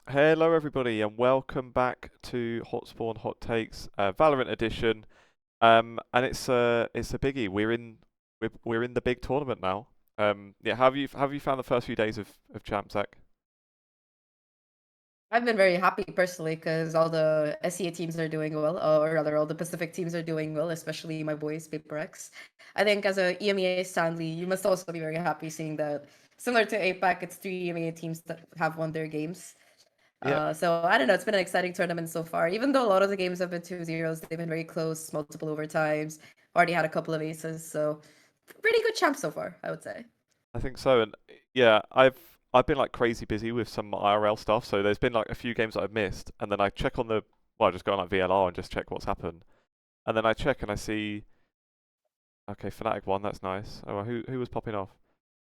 Hello, everybody, and welcome back to Hot Spawn Hot Takes, Valorant edition. And it's a biggie. We're in the big tournament now. Yeah, how have you found the first few days of Champs, Zach? I've been very happy personally because all the SEA teams are doing well, or rather, all the Pacific teams are doing well, especially my boys, Paper X. I think as a EMEA Stanley, you must also be very happy seeing that, similar to APAC, it's three EMEA teams that have won their games. Yeah, So I don't know, it's been an exciting tournament so far. Even though a lot of the games have been 2-0s, they've been very close, multiple overtimes, already had a couple of aces, so pretty good champ so far, I would say. I think so. And yeah, I've been like crazy busy with some IRL stuff. So there's been like a few games that I've missed, and then I check on I just go on like VLR and just check what's happened, and then I check and I see, okay, Fnatic won. That's nice. Oh, well, who was popping off?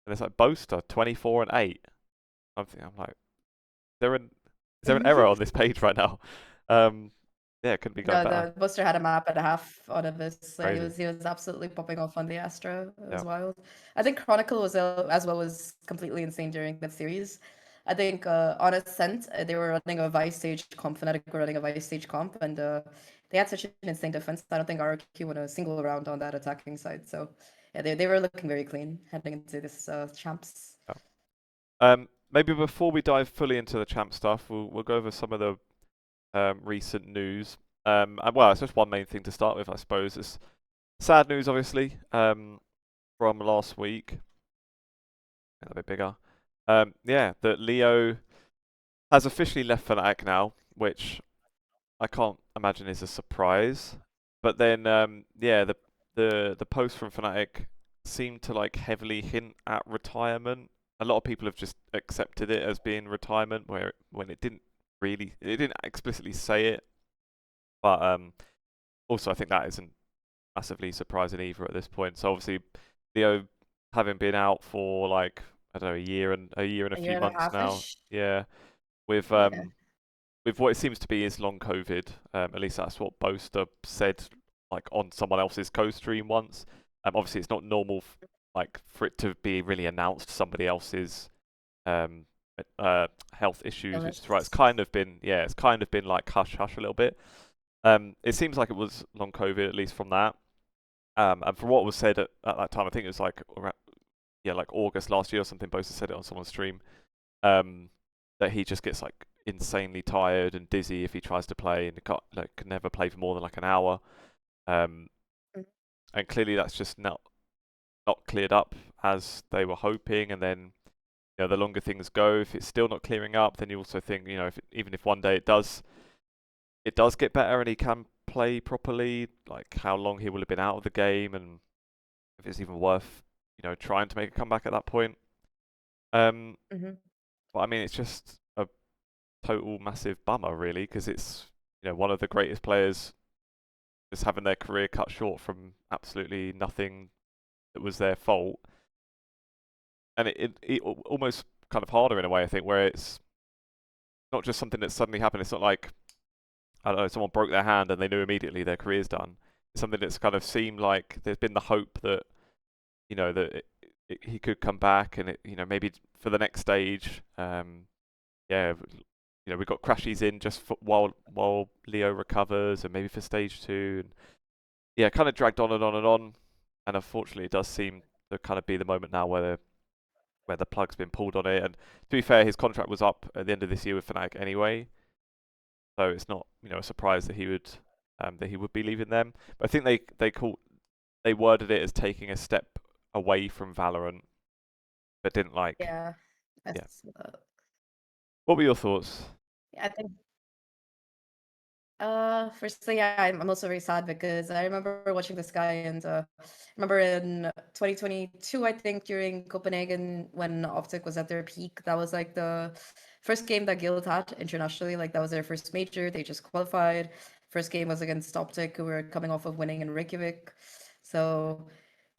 And it's like Boaster 24 and 8. I'm like, they're in. Is there an error on this page right now? Um, yeah, it couldn't be going No, better. the Buster had a map and a half on of this. So he Crazy. was he was absolutely popping off on the Astra. It Yeah. was wild. I think Chronicle was as well was completely insane during that series. I think on Ascent they were running a Vice Stage comp. Fnatic were running a Vice Stage comp, and they had such an insane defense. I don't think RQ won a single round on that attacking side. So yeah, they were looking very clean heading into this champs. Yeah. Maybe before we dive fully into the champ stuff, we'll go over some of the recent news. And well, it's just one main thing to start with, I suppose. It's sad news, obviously, from last week. A bit bigger. Yeah, that Leo has officially left Fnatic now, which I can't imagine is a surprise. But then, yeah, the post from Fnatic seemed to like heavily hint at retirement. A lot of people have just accepted it as being retirement, where when it didn't explicitly say it. But also, I think that isn't massively surprising either at this point. So obviously, Leo having been out for like I don't know a year and a A few year and a months half now, ish. yeah, with Yeah. um with what it seems to be is long COVID. At least that's what Boaster said, like on someone else's co-stream once. Obviously, it's not normal, like for it to be really announced somebody else's um, health issues, which is right. It's Illness. kind of been, yeah, it's kind of been like hush hush a little bit. It seems like it was long COVID, at least from that. And from what was said at that time, I think it was like yeah, like August last year or something. Boaster said it on someone's stream. That he just gets like insanely tired and dizzy if he tries to play and can never play for more than like an hour. Um, and clearly that's just not cleared up as they were hoping. And then the longer things go, if it's still not clearing up, then you also think even if one day it does get better and he can play properly, like how long he will have been out of the game and if it's even worth trying to make a comeback at that point. Um, Mm-hmm. but I mean, it's just a total massive bummer, really, because it's one of the greatest players just having their career cut short from absolutely nothing that was their fault, and it almost kind of harder in a way, I think, where it's not just something that suddenly happened. It's not like I don't know, someone broke their hand and they knew immediately their career's done. It's something that's kind of seemed like there's been the hope that he could come back and maybe for the next stage. Yeah, we got Crashies in just while Leo recovers, and maybe for stage two, and yeah, kind of dragged on and on and on, and unfortunately, it does seem to kind of be the moment now where the plug's been pulled on it. And to be fair, his contract was up at the end of this year with Fnatic anyway, so it's not a surprise that he would be leaving them. But I think they worded it as taking a step away from Valorant, but didn't like Yeah. yeah. That's What were your thoughts? yeah, I think firstly, yeah, I'm also very sad because I remember watching this guy and remember in 2022, I think during Copenhagen when Optic was at their peak, that was like the first game that Guild had internationally. Like that was their first major. They just qualified. First game was against Optic, who were coming off of winning in Reykjavik. So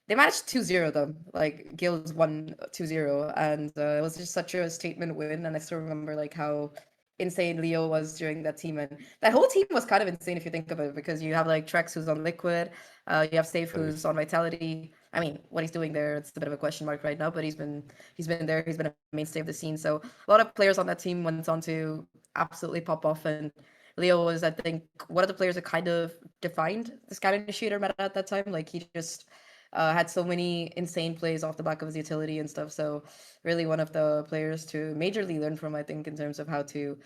they managed 2-0 them. Like Guild won 2-0, and it was just such a statement win. And I still remember like how insane Leo was during that team, and that whole team was kind of insane if you think of it, because you have like Trex who's on Liquid, you have Safe Really? who's on Vitality. I mean, what he's doing there, it's a bit of a question mark right now, but he's been there, he's been a mainstay of the scene. So a lot of players on that team went on to absolutely pop off. And Leo was, I think, one of the players that kind of defined the scout initiator meta at that time. Like he just had so many insane plays off the back of his utility and stuff. So really one of the players to majorly learn from, I think, in terms of how to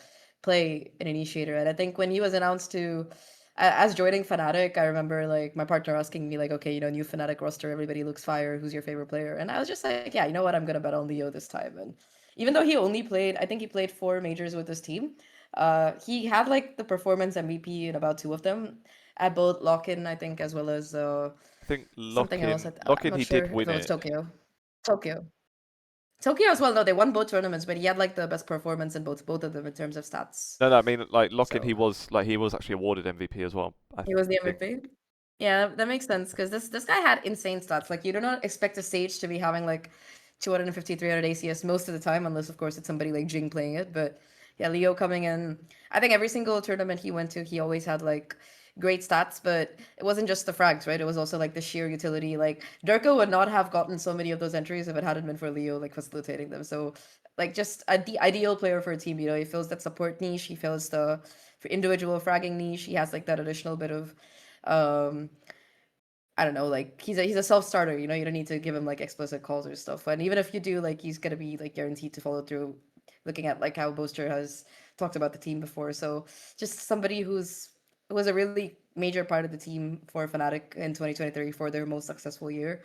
play an initiator. And I think when he was announced to as joining Fnatic, I remember like my partner asking me like, okay, new Fnatic roster, everybody looks fire. Who's your favorite player? And I was just like, yeah, you know what? I'm gonna bet on Leo this time. And even though he only played, I think he played 4 majors with his team. He had like the performance MVP in about 2 of them, at both lock-in, I think, as well as I think something else. I'm Lockin not he sure did if win it was it. Tokyo. Tokyo. Tokyo as well. No, they won both tournaments, but he had like the best performance in both of them in terms of stats. No, I mean like Lockin So he was actually awarded MVP as well. I he was the think. MVP. Yeah, that makes sense because this guy had insane stats. Like you do not expect a Sage to be having like 250, 300 ACS most of the time, unless of course it's somebody like Jing playing it. But yeah, Leo coming in. I think every single tournament he went to, he always had like great stats. But it wasn't just the frags, right? It was also like the sheer utility. Like Durko would not have gotten so many of those entries if it hadn't been for Leo like facilitating them. So like just the ideal player for a team. He fills that support niche. He fills the for individual fragging niche. He has like that additional bit of um I don't know, like he's a self starter, you don't need to give him like explicit calls or stuff. And even if you do, like he's gonna be like guaranteed to follow through, looking at like how Boaster has talked about the team before. So just somebody who was a really major part of the team for Fnatic in 2023 for their most successful year.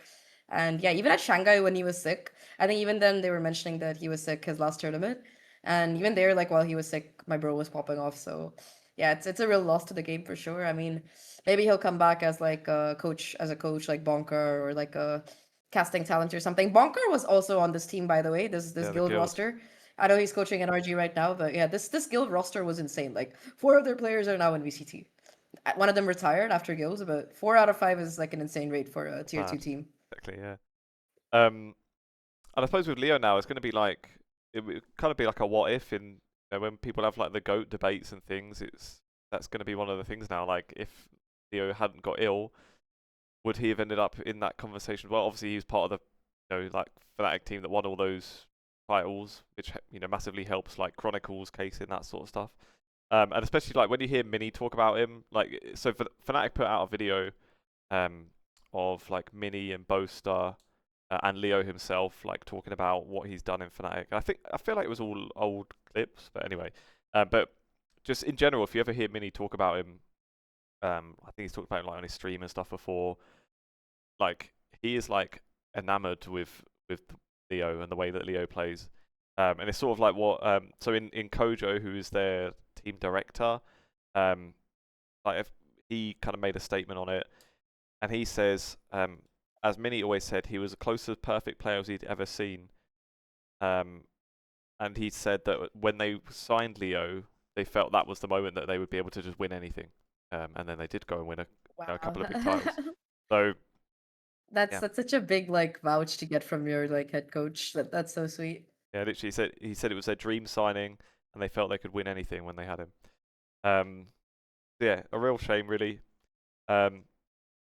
And yeah, even at Shanghai when he was sick, I think even then they were mentioning that he was sick his last tournament. And even there, like while he was sick, my bro was popping off. So yeah, it's a real loss to the game for sure. I mean, maybe he'll come back as like a coach like Bonker or like a casting talent or something. Bonker was also on this team, by the way, this Yeah, the guild guild. roster. I know he's coaching NRG right now, but yeah, this guild roster was insane. Like 4 of their players are now in VCT. One of them retired after guilds, but 4 out of 5 is like an insane rate for a That's tier 2 mad. team. Exactly. Yeah. Um, and I suppose with Leo now, it's going to be like it would kind of be like a what if in when people have like the goat debates and things. That's going to be one of the things now. Like if Leo hadn't got ill, would he have ended up in that conversation? Well, obviously he was part of the like Fnatic team that won all those titles, which massively helps like Chronicles case in that sort of stuff. And especially like when you hear Mini talk about him, like so Fnatic put out a video um of like Mini and Boaster and Leo himself like talking about what he's done in Fnatic. I feel like it was all old clips, but anyway. But just in general, if you ever hear Mini talk about him, I think he's talked about it like on his stream and stuff before. Like he is like enamored with Leo and the way that Leo plays. And it's sort of like what so in Kojo, who is their team director, um, like if he kind of made a statement on it, and he says, as Minnie always said, he was the closest perfect player as he'd ever seen. Um, and he said that when they signed Leo, they felt that was the moment that they would be able to just win anything. And then they did go and win a Wow. couple of big titles. So That's yeah, that's such a big like vouch to get from your like head coach. That's so sweet. yeah, literally he said it was their dream signing, and they felt they could win anything when they had him. Um, yeah, a real shame, really. Um,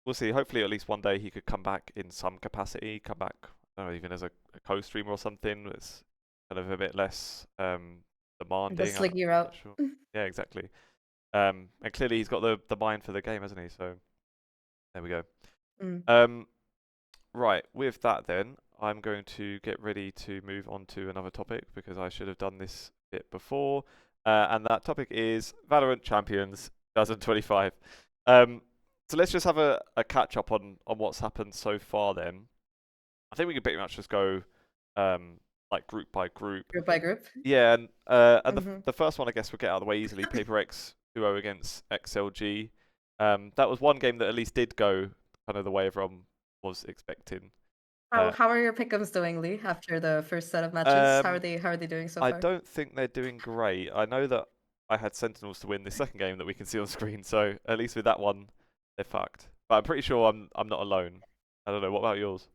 we'll see. Hopefully, at least one day he could come back in some capacity. Come back, I don't know, even as a co-streamer or something. It's kind of a bit less The demanding. slicky I'm not route. sure. Yeah, exactly. And clearly he's got the mind for the game, hasn't he? So there we go. Mm. Um, right. With that, then I'm going to get ready to move on to another topic because I should have done this bit before. And that topic is VALORANT Champions 2025. So let's just have a catch up on what's happened so far. Then I think we could pretty much just go like group by group. Group by group. Yeah, and Hmm. the first one I guess we'll get out of the way easily. Paper X duo against XLG. That was one game that at least did go kind of the way everyone was expecting. Uh, How are your pick'ems doing, Lee, after the first set of matches? um, How are they doing so I far? don't think they're doing great. I know that I had Sentinels to win the second game that we can see on screen, so at least with that one, they're fucked. But I'm pretty sure I'm not alone. I don't know. What about yours?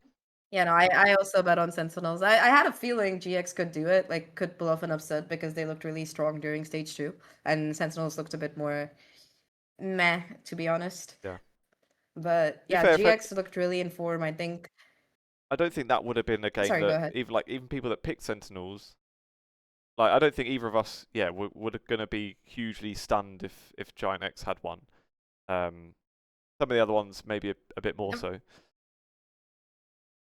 Yeah, no, I also bet on Sentinels. I had a feeling GX could do it, like could pull off an upset because they looked really strong during stage 2, and Sentinels looked a bit more meh, to be honest. Yeah. To But be yeah, fair, GX looked really in form, I think. I don't think that would have been a game Sorry, go that ahead. even people that picked Sentinels. like I don't think either of us, yeah, would gonna be hugely stunned if Giant X had one. Some of the other ones maybe a bit more so.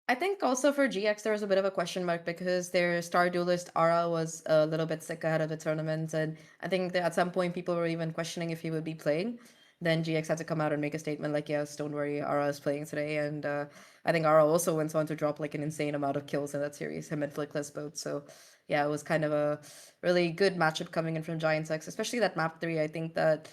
I think also for GX there was a bit of a question mark because their star duelist Ara was a little bit sick ahead of the tournament, and I think that at some point people were even questioning if he would be playing. Then GX had to come out and make a statement like, "Yes, don't worry, Ara is playing today." And I think Ara also went on to drop like an insane amount of kills in that series, him and Flickless both. So yeah, it was kind of a really good matchup coming in from Giants X, especially that map three. I think that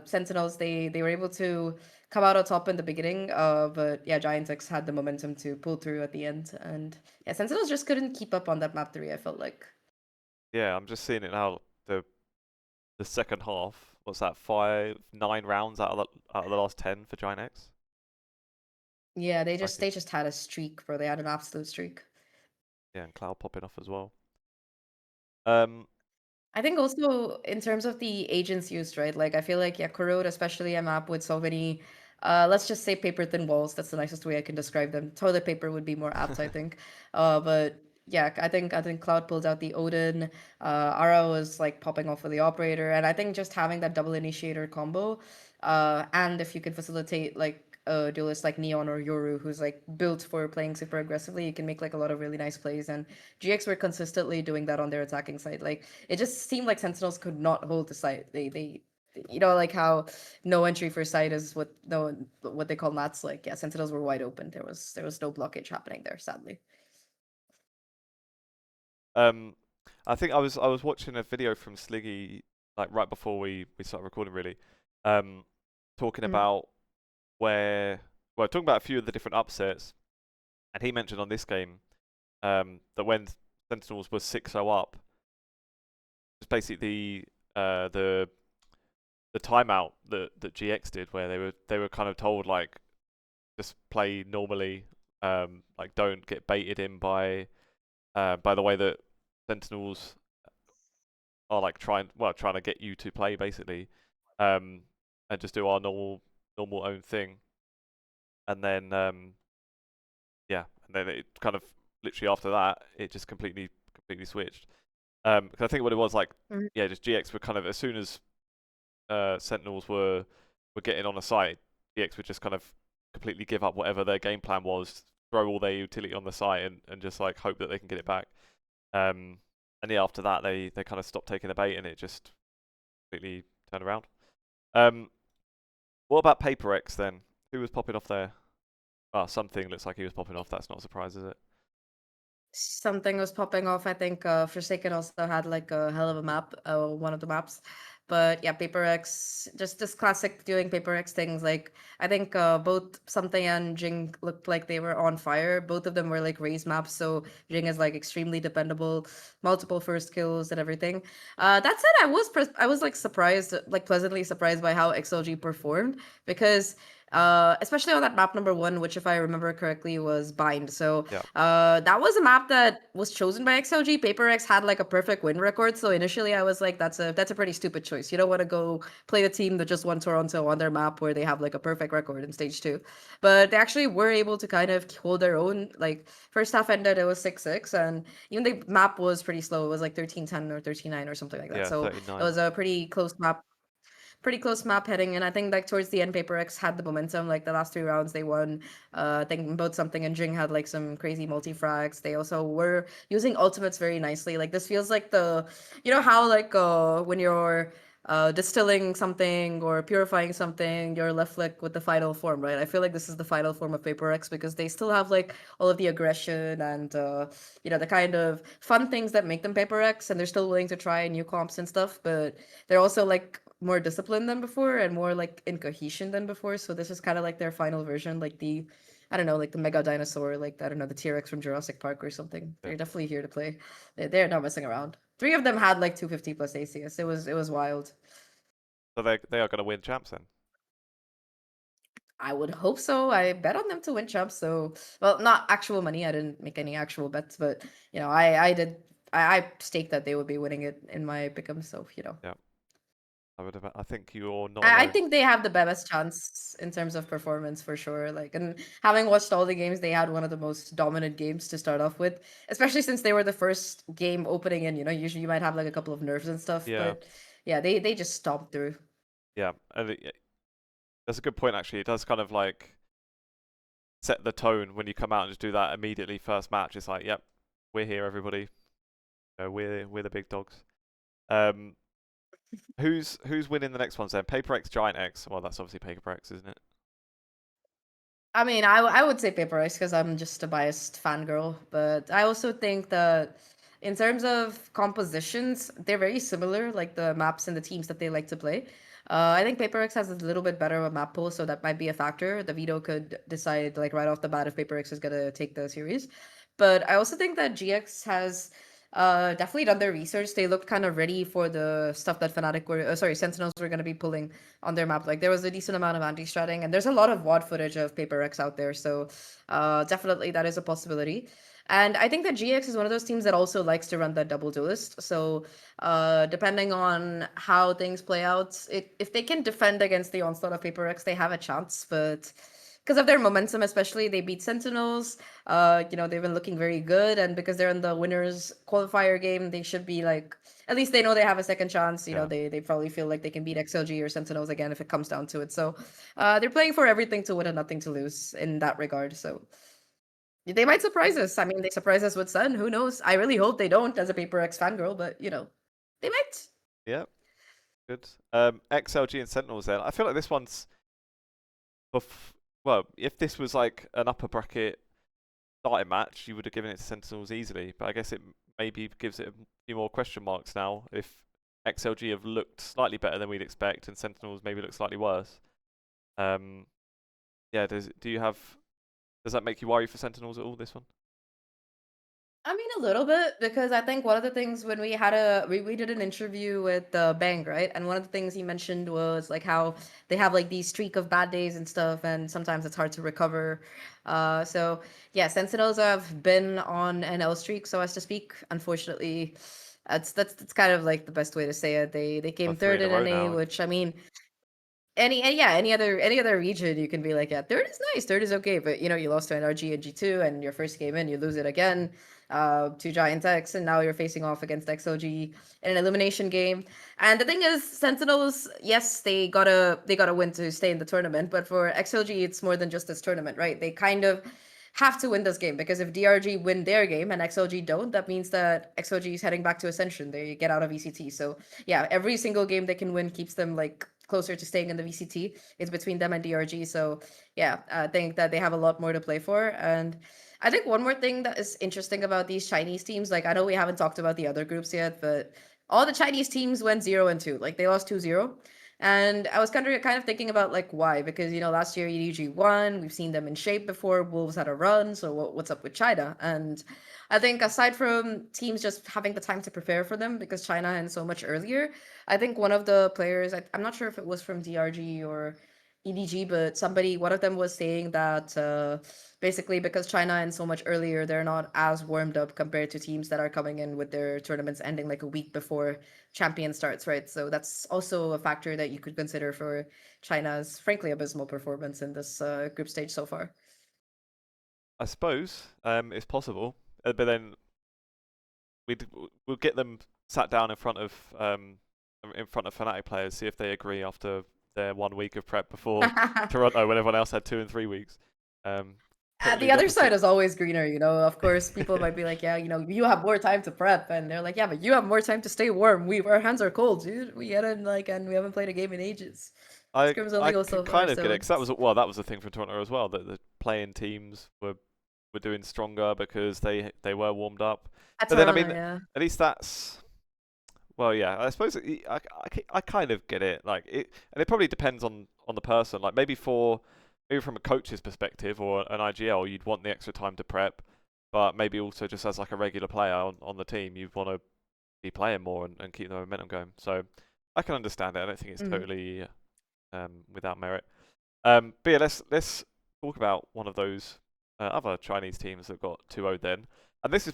Sentinels they were able to come out on top in the beginning. But yeah, Giants X had the momentum to pull through at the end, and yeah, Sentinels just couldn't keep up on that map three. I felt like. Yeah, I'm just seeing it now. The second half, what's that? 9 rounds out of the last 10 for Giant X. Yeah, Cracking. they just had a streak, bro. They had an absolute streak. Yeah, and Cloud popping off as well. Um, I think also in terms of the agents used, right? Like I feel like yeah, Corrode, especially a map with so many let's just say paper thin walls. That's the nicest way I can describe them. Toilet paper would be more apt, I think. But yeah, I think Cloud pulled out the Odin. Ara was like popping off with the operator, and I think just having that double initiator combo, and if you can facilitate like a duelist like Neon or Yoru, who's like built for playing super aggressively, you can make like a lot of really nice plays. And GX were consistently doing that on their attacking side. Like it just seemed like Sentinels could not hold the site. They you know, like how no entry for site is what they call mats. Like yeah, Sentinels were wide open. There was no blockage happening there, sadly. um, I think I was watching a video from Sliggy like right before we started recording really, um, talking Mm. about where well talking about a few of the different upsets, and he mentioned on this game that when Sentinels was 6-0 up, it's basically the timeout that GX did where they were kind of told like just play normally, like don't get baited in by the way that Sentinels are like trying to get you to play basically, um, and just do our normal own thing, and then and then it kind of literally after that it just completely switched. Because I think what it was like, Mhm. yeah, just GX were kind of as soon as Sentinels were getting on a site, GX would just kind of completely give up whatever their game plan was, throw all their utility on the site, and just like hope that they can get it back. Um, and yeah, after that they kind of stopped taking the bait and it just completely turned around. Um, what about Paper X then? Who was popping off there? Ah, something looks like he was popping off. That's not a surprise, is it? Something was popping off. I think Forsaken also had like a hell of a map, one of the maps. But yeah, Paper X, just this classic doing Paper X things. Like I think both Something and Jing looked like they were on fire. Both of them were like raised maps, so Jing is like extremely dependable, multiple first kills and everything. That said, I was like surprised, like pleasantly surprised by how XLG performed because especially on that map number one, which if I remember correctly was Bind. So Yeah. that was a map that was chosen by XLG. Paper X had like a perfect win record, so initially I was like, that's a pretty stupid choice. You don't want to go play the team that just won Toronto on their map where they have like a perfect record in stage two. But they actually were able to kind of hold their own. Like first half ended, it was 6-6, and even the map was pretty slow. It was like 13-10 or 13-9 or something like that. Yeah, So it 39. was a pretty close map heading in. I think like towards the end, Paper X had the momentum. Like the last three rounds, they won. I think both Something and Jing had like some crazy multi frags. They also were using ultimates very nicely. Like this feels like you know how like when you're distilling something or purifying something, you're left like with the final form, right? I feel like this is the final form of Paper X because they still have like all of the aggression and you know the kind of fun things that make them Paper X, and they're still willing to try new comps and stuff, but they're also like more disciplined than before and more like in cohesion than before. So this is kind of like their final version, like the I don't know, like the Mega Dinosaur, like I don't know, the T-Rex from Jurassic Park or something. Yeah. They're definitely here to play. They're not messing around. Three of them had like 250 plus ACS. It was wild. So they are going to win champs then. I would hope so. I bet on them to win champs. So, well, not actual money. I didn't make any actual bets, but you know, I did. I staked that they would be winning it in my pick'em. So, you know, Yeah. I think you're not I alone. think they have the best chance in terms of performance for sure. Like, and having watched all the games, they had one of the most dominant games to start off with, especially since they were the first game opening. And usually you might have like a couple of nerfs and stuff, Yeah, but yeah, they just stomped through. yeah, and that's a good point actually. It does kind of like set the tone when you come out and just do that immediately first match. It's like, yep, we're here, everybody. We're the big dogs. Um, who's winning the next ones then? Paper X, Giant X. Well, that's obviously Paper X, isn't it? I mean, I would say Paper Rice because I'm just a biased fangirl, but I also think that in terms of compositions, they're very similar, like the maps and the teams that they like to play. I think Paper X has a little bit better of a map pool, so that might be a factor. The veto could decide, like right off the bat, if Paper X is gonna take the series. But I also think that GX has definitely done their research. They looked kind of ready for the stuff that Sentinels were gonna be pulling on their map. Like there was a decent amount of anti-stratting, and there's a lot of WOD footage of Paper X out there, so definitely that is a possibility. And I think that GX is one of those teams that also likes to run that double duelist. So depending on how things play out, if they can defend against the onslaught of Paper X, they have a chance. But because of their momentum, especially, they beat Sentinels. They've been looking very good, and because they're in the winners qualifier game, they should be like at least they know they have a second chance. Yeah. They probably feel like they can beat XLG or Sentinels again if it comes down to it. So they're playing for everything to win and nothing to lose in that regard. So they might surprise us. I mean, they surprise us with Sun. Who knows? I really hope they don't as a Paper X fangirl, but they might. Yeah. Good. XLG and Sentinels then. I feel like this one's well, if this was like an upper bracket starting match, you would have given it to Sentinels easily. But I guess it maybe gives it a few more question marks now if XLG have looked slightly better than we'd expect and Sentinels maybe look slightly worse. Yeah, does that make you worry for Sentinels at all, this one? I mean, a little bit because I think one of the things when we did an interview with Bang, right? And one of the things he mentioned was like how they have like these streak of bad days and stuff, and sometimes it's hard to recover. So yeah, Sentinels have been on an L streak, so as to speak. Unfortunately, that's kind of like the best way to say it. They For came three third in a in row NA, now. which I mean, any other region you can be like, yeah, third is nice, third is okay, but you lost to NRG and G2, and your first game in you lose it again to Giant X, and now you're facing off against XOG in an elimination game. And the thing is, Sentinels, yes, they gotta win to stay in the tournament, but for XOG it's more than just this tournament, right? They kind of have to win this game because if DRG win their game and XOG don't, that means that XOG is heading back to Ascension. They get out of VCT. So yeah, every single game they can win keeps them like closer to staying in the VCT. It's between them and DRG. So yeah, I think that they have a lot more to play for. And I think one more thing that is interesting about these Chinese teams, like I know we haven't talked about the other groups yet, but all the Chinese teams went 0-2. Like they lost 2-0. And I was kind of thinking about like why, because last year EDG won. We've seen them in shape before. Wolves had a run, so what's up with China? And I think aside from teams just having the time to prepare for them, because China and so much earlier, I think one of the players, I'm not sure if it was from DRG or EDG, but one of them was saying that basically because China and so much earlier, they're not as warmed up compared to teams that are coming in with their tournaments ending like a week before champion starts, right? So that's also a factor that you could consider for China's frankly abysmal performance in this group stage so far. I suppose it's possible, but then we'll get them sat down in front of Fnatic players, see if they agree after their 1 week of prep before Toronto, when everyone else had 2 and 3 weeks. The Totally the other side opposite. is always greener, Of course, people might be like, yeah, you have more time to prep, and they're like, yeah, but you have more time to stay warm. Our hands are cold, dude. We get in and we haven't played a game in ages. Scrims I only go can so far, kind of get so it because that it's was that was the thing from Toronto as well, that the playing teams were doing stronger because they were warmed up. at But then I Toronto, mean, yeah. at least that's well, yeah. I suppose I kind of get it. Like it, and it probably depends on the person. Like maybe from a coach's perspective or an IGL, you'd want the extra time to prep, but maybe also just as like a regular player on the team, you'd want to be playing more and keep the momentum going. So I can understand it. I don't think it's Mhm. totally without merit. But yeah, let's talk about one of those other Chinese teams that got 2-0 then. And this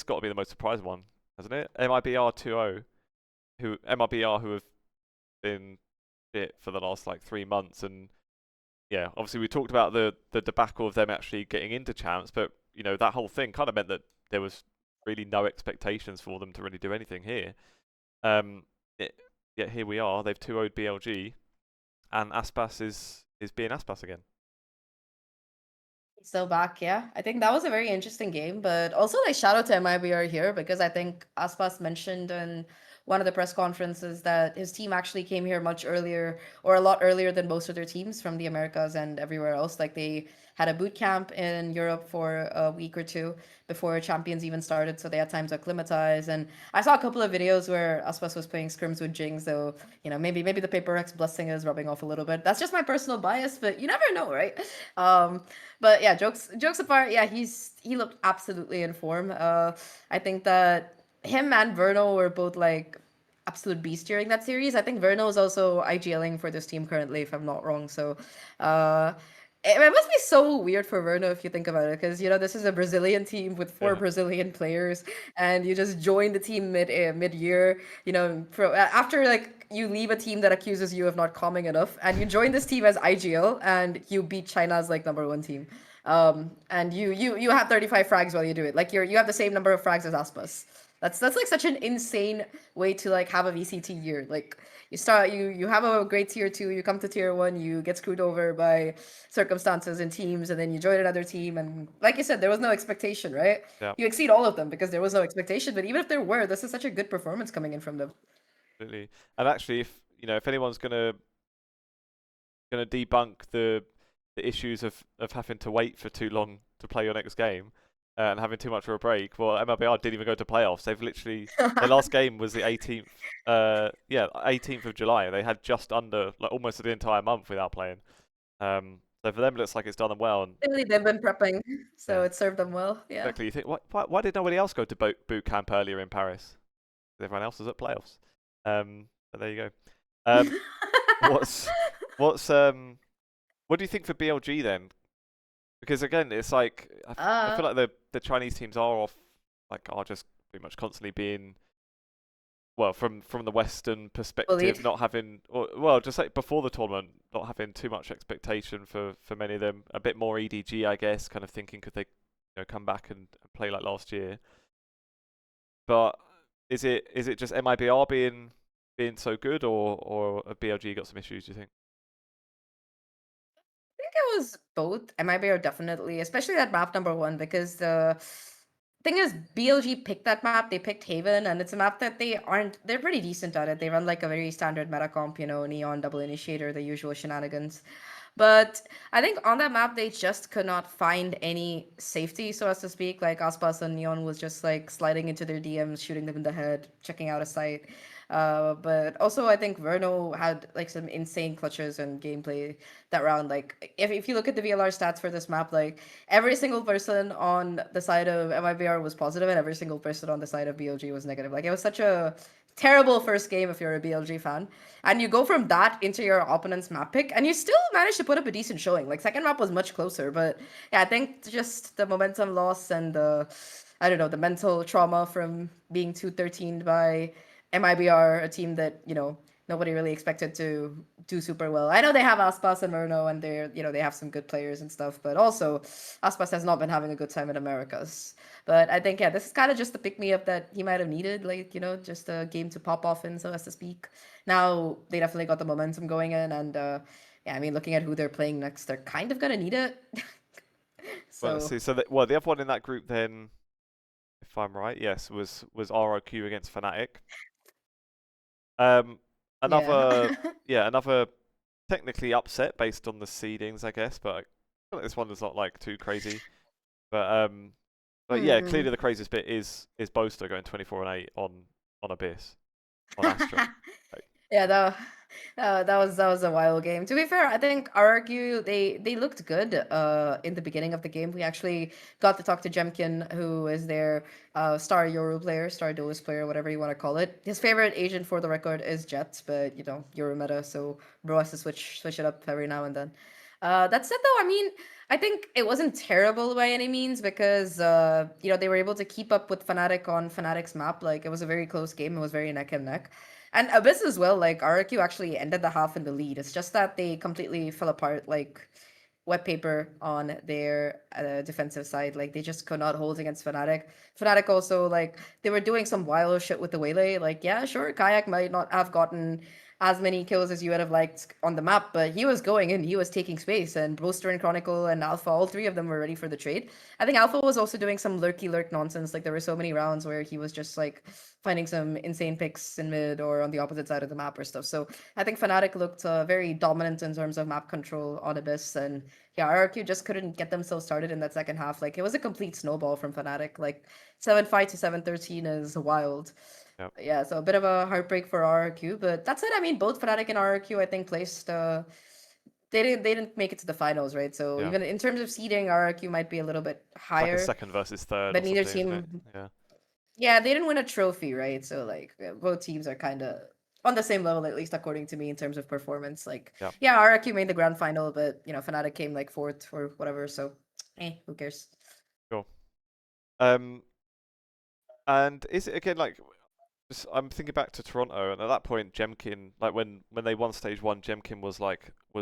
got to be the most surprising one, hasn't it? MIBR 2-0, MIBR who have been shit for the last like 3 months, and yeah, obviously we talked about the debacle of them actually getting into champs, but that whole thing kind of meant that there was really no expectations for them to really do anything here. Um, Yet here we are. They've 2-0'd BLG, and Aspas is being Aspas again. Still back, yeah. I think that was a very interesting game, but also like shout out to MIBR here because I think Aspas mentioned in one of the press conferences that his team actually came here much earlier or a lot earlier than most of their teams from the Americas and everywhere else. Like they had a boot camp in Europe for a week or two before Champions even started, so they had time to acclimatize. And I saw a couple of videos where Aspas was playing scrims with Jing, so maybe the Paper X blessing is rubbing off a little bit. That's just my personal bias, but you never know, right? But yeah, jokes apart, yeah, he looked absolutely in form. I think that him and Verno were both like absolute beast during that series. I think Verno is also IGLing for this team currently, if I'm not wrong. So, uh, it must be so weird for Verno if you think about it, because this is a Brazilian team with four Yeah, Brazilian players, and you just join the team mid year. After like you leave a team that accuses you of not calming enough, and you join this team as IGL, and you beat China's like #1 team. And you have 35 frags while you do it. Like you have the same number of frags as Aspas. That's like such an insane way to like have a VCT year. Like you have a great tier 2, you come to tier 1, you get screwed over by circumstances and teams, and then you join another team, and like you said, there was no expectation, right? yeah, You exceed all of them because there was no expectation, but even if there were, this is such a good performance coming in from them. absolutely. And actually, if anyone's gonna debunk the issues of having to wait for too long to play your next game and having too much of a break, well, MLBR didn't even go to playoffs. They've literally their last game was the 18th, 18th of July. They had just under like almost the entire month without playing. So for them, it looks like it's done them well. And Really, they've been prepping, so yeah, it served them well. Yeah. exactly. You think why did nobody else go to boot camp earlier in Paris? Everyone else was at playoffs. But there you go. What's what's what do you think for BLG then? Because again, it's like I uh feel like the Chinese teams are just pretty much constantly being from the Western perspective, bullied. not having well just like before the tournament, not having too much expectation for many of them. A bit more EDG, I guess, kind of thinking could they come back and play like last year. But is it just MIBR being so good, or have BLG got some issues? Do you think? Think it was both. MIB definitely, especially that map #1, because the thing is, BLG picked that map. They picked Haven, and it's a map that they're pretty decent at it. They run like a very standard meta comp, Neon, double initiator, the usual shenanigans. But I think on that map, they just could not find any safety, so as to speak. Like Aspas and Neon was just like sliding into their DMs, shooting them in the head, checking out a site. But also, I think Verno had like some insane clutches and gameplay that round. Like, if you look at the VLR stats for this map, like every single person on the side of MIBR was positive, and every single person on the side of BLG was negative. Like, it was such a terrible first game if you're a BLG fan. And you go from that into your opponent's map pick, and you still manage to put up a decent showing. Like, second map was much closer, but yeah, I think just the momentum loss and I don't know, the mental trauma from being 213 by MIBR, a team that, nobody really expected to do super well. I know they have Aspas and Murno, and they have some good players and stuff, but also Aspas has not been having a good time in Americas. But I think, yeah, this is kind of just the pick me up that he might have needed, like, just a game to pop off in, so as to speak. Now they definitely got the momentum going in, and yeah, I mean, looking at who they're playing next, they're kind of gonna need it. Well, let's So see. So the other one in that group then, if I'm right, yes, was ROQ against Fnatic. Um, yeah. another another technically upset based on the seedings, I guess, but I feel like this one is not like too crazy. But yeah, Hmm. clearly the craziest bit is Boaster going 24-8 on Abyss on Astra. Like, Yeah, that was a wild game. To be fair, I think RRQ they looked good in the beginning of the game. We actually got to talk to Jemkin, who is their star Euro player, star duelist player, whatever you want to call it. His favorite agent for the record is Jet, but Euro meta, so bro has to switch it up every now and then. That said, though, I mean, I think it wasn't terrible by any means because they were able to keep up with Fnatic on Fnatic's map. Like it was a very close game. It was very neck and neck. And Abyss as well. Like RRQ actually ended the half in the lead. It's just that they completely fell apart. Like wet paper on their defensive side. Like they just could not hold against Fnatic. Fnatic also like they were doing some wild shit with the Waylay. Like yeah, sure, Kayak might not have gotten as many kills as you would have liked on the map, but he was going in, he was taking space, and Booster and Chronicle and Alpha, all three of them were ready for the trade. I think Alpha was also doing some lurky lurk nonsense. Like there were so many rounds where he was just like finding some insane picks in mid or on the opposite side of the map or stuff. So I think Fnatic looked very dominant in terms of map control on Abyss, and yeah, RRQ just couldn't get themselves started in that second half. Like it was a complete snowball from Fnatic. Like 7-5 to 7-13 is wild. Yep. Yeah, so a bit of a heartbreak for RRQ, but that's it. I mean, both Fnatic and RRQ, I think, placed. They didn't make it to the finals, right? So Yeah. even in terms of seeding, RRQ might be a little bit It's like a higher, second versus third or but neither something, isn't it? team. Yeah. Yeah, they didn't win a trophy, right? So like both teams are kind of on the same level, at least according to me, in terms of performance. Like, Yeah. yeah, RRQ made the grand final, but Fnatic came like fourth or whatever. So, who cares? Sure. And is it again like I'm thinking back to Toronto, and at that point, Jemkin, like when they won stage one, Jemkin was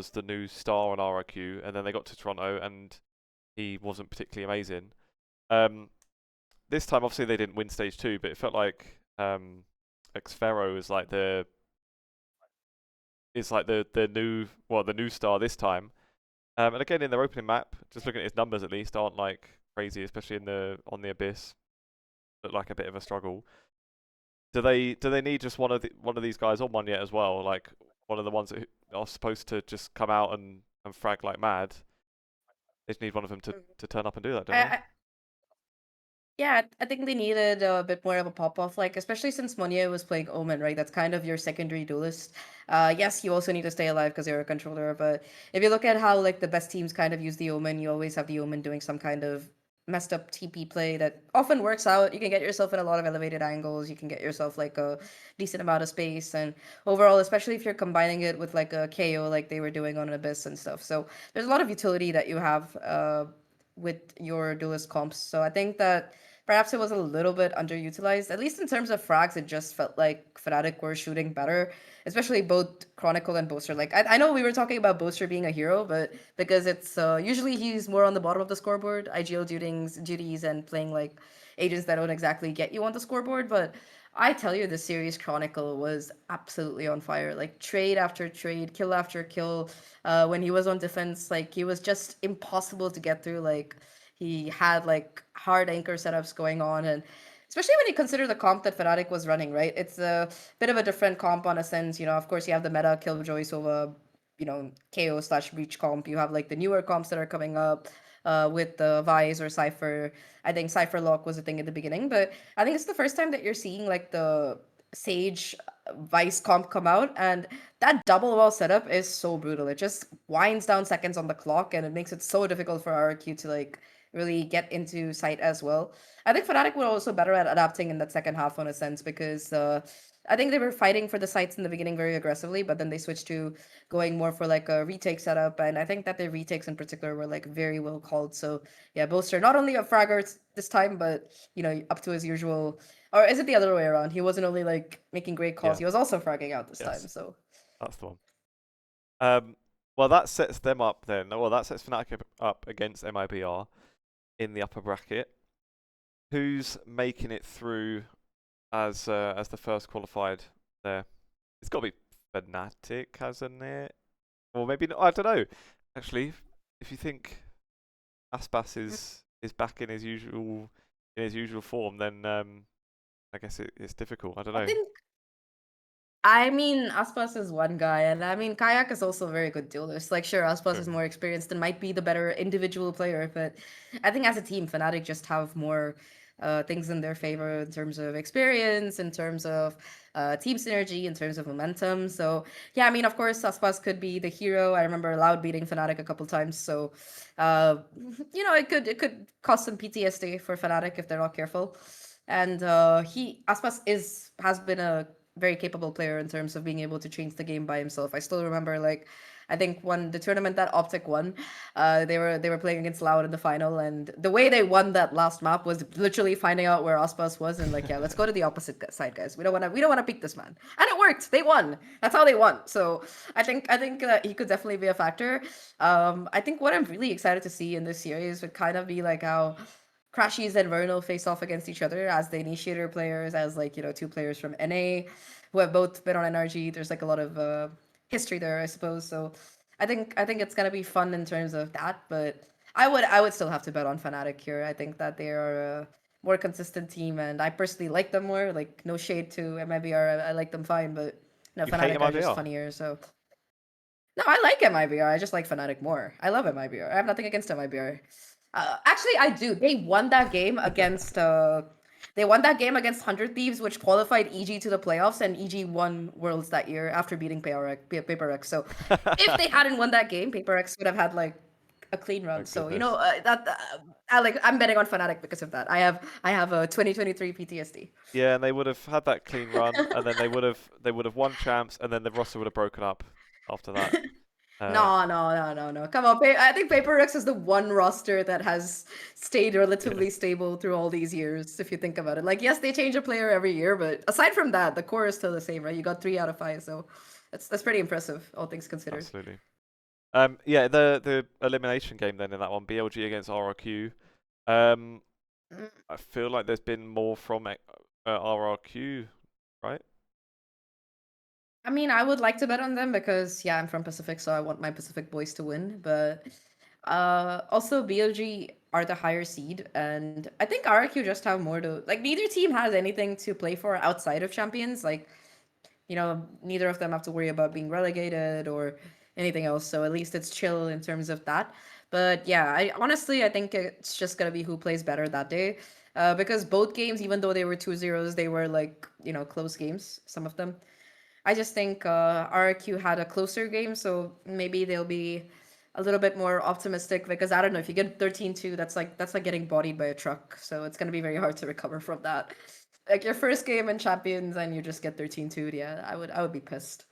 the new star on RRQ, and then they got to Toronto, and he wasn't particularly amazing. This time, obviously, they didn't win stage two, but it felt like Xfero is the new star this time. And again, in their opening map, just looking at his numbers at least, aren't like crazy, especially on the Abyss. Look like a bit of a struggle. Do they need just one of these guys on one yet as well? Like one of the ones that are supposed to just come out and frag like mad. They just need one of them to turn up and do that, don't they? I, Yeah, I think they needed a bit more of a pop off, like especially since Monye was playing Omen, right? That's kind of your secondary duelist. Yes, you also need to stay alive because you're a controller, but if you look at how like the best teams kind of use the Omen, you always have the Omen doing some kind of messed up TP play that often works out. You can get yourself in a lot of elevated angles. You can get yourself like a decent amount of space, and overall, especially if you're combining it with like a KO, like they were doing on Abyss and stuff. So there's a lot of utility that you have with your duelist comps. So I think that perhaps it was a little bit underutilized. At least in terms of frags, it just felt like Fnatic were shooting better, especially both Chronicle and Boaster. Like I know we were talking about Boaster being a hero, but because it's usually he's more on the bottom of the scoreboard, IGL duties and playing like agents that don't exactly get you on the scoreboard. But I tell you, the series Chronicle was absolutely on fire. Like trade after trade, kill after kill. When he was on defense, like he was just impossible to get through. Like he had like hard anchor setups going on, and especially when you consider the comp that Fnatic was running, right? It's a bit of a different comp on a sense. Of course, you have the meta Killjoy Sova, KO slash Breach comp. You have like the newer comps that are coming up. With the Vice or Cypher. I think Cypher Lock was a thing at the beginning, but I think it's the first time that you're seeing like the Sage Vice comp come out, and that double wall setup is so brutal. It just winds down seconds on the clock, and it makes it so difficult for RRQ to like really get into sight as well. I think Fnatic were also better at adapting in that second half on a sense because I think they were fighting for the sites in the beginning very aggressively, but then they switched to going more for like a retake setup, and I think that their retakes in particular were like very well called. So yeah, Bolster not only a fragger this time, but up to his usual. Or is it the other way around? He wasn't only like making great calls; Yeah. he was also fragging out this time. Yes. So That's the one. Well, that sets them up then. Well, that sets Fnatic up against MIBR in the upper bracket. Who's making it through as the first qualified there? It's got to be Fnatic, hasn't it? Or maybe not. I don't know. Actually, if you think Aspas is back in his usual form, then I guess it's difficult. I don't I know. think I mean, Aspas is one guy, and I mean, Kayak is also a very good duelist. Like, sure, Aspas True. is more experienced and might be the better individual player, but I think as a team, Fnatic just have more things in their favor in terms of experience, in terms of team synergy, in terms of momentum. So, yeah, I mean, of course, Aspas could be the hero. I remember Loud beating Fnatic a couple times, so uh, it could cause some PTSD for Fnatic if they're not careful. And Aspas has been a very capable player in terms of being able to change the game by himself. I still remember like I think won the tournament that Optic won. They were playing against Loud in the final, and the way they won that last map was literally finding out where Aspas was and like, yeah, let's go to the opposite side, guys. We don't want to peek this man, and it worked. They won. That's how they won. So I think he could definitely be a factor. I think what I'm really excited to see in this series would kind of be like how Crashies and Vernal face off against each other as the initiator players, as like, two players from NA who have both been on NRG. There's like a lot of history there, I suppose. So I think it's gonna be fun in terms of that. But I would still have to bet on Fnatic here. I think that they are a more consistent team, and I personally like them more. Like, no shade to MIBR, I like them fine, but no, You hate Fnatic are just MIBR? funnier. So no, I like MIBR. I just like Fnatic more. I love MIBR. I have nothing against MIBR. Actually, I do. They won that game against. They won that game against 100 Thieves, which qualified EG to the playoffs, and EG won Worlds that year after beating PaperX. So, if they hadn't won that game, PaperX would have had like a clean run. Oh So, goodness. I'm betting on Fnatic because of that. I have a 2023 PTSD. Yeah, and they would have had that clean run, and then they would have won champs, and then the roster would have broken up after that. Uh, No, no, no, no, no. Come on. I think PaperX is the one roster that has stayed yeah, relatively stable through all these years, if you think about it. Like, yes, they change a player every year, but aside from that, the core is still the same, right? You got 3 out of 5, so that's pretty impressive, all things considered. absolutely. Yeah, the elimination game then in that one, BLG against RRQ. Um, Mm, I feel like there's been more from RRQ, right? I mean, I would like to bet on them because, yeah, I'm from Pacific, so I want my Pacific boys to win. But also, BLG are the higher seed, and I think RRQ just have more to like. Neither team has anything to play for outside of champions. Like, neither of them have to worry about being relegated or anything else. So at least it's chill in terms of that. But yeah, I think it's just gonna be who plays better that day. Because both games, even though they were 2-0s, they were like, close games, some of them. I just think RQ had a closer game, so maybe they'll be a little bit more optimistic because I don't know, if you get 13-2, that's like getting bodied by a truck. So it's gonna be very hard to recover from that. Like your first game in Champions and you just get 13-2, yeah, I would be pissed.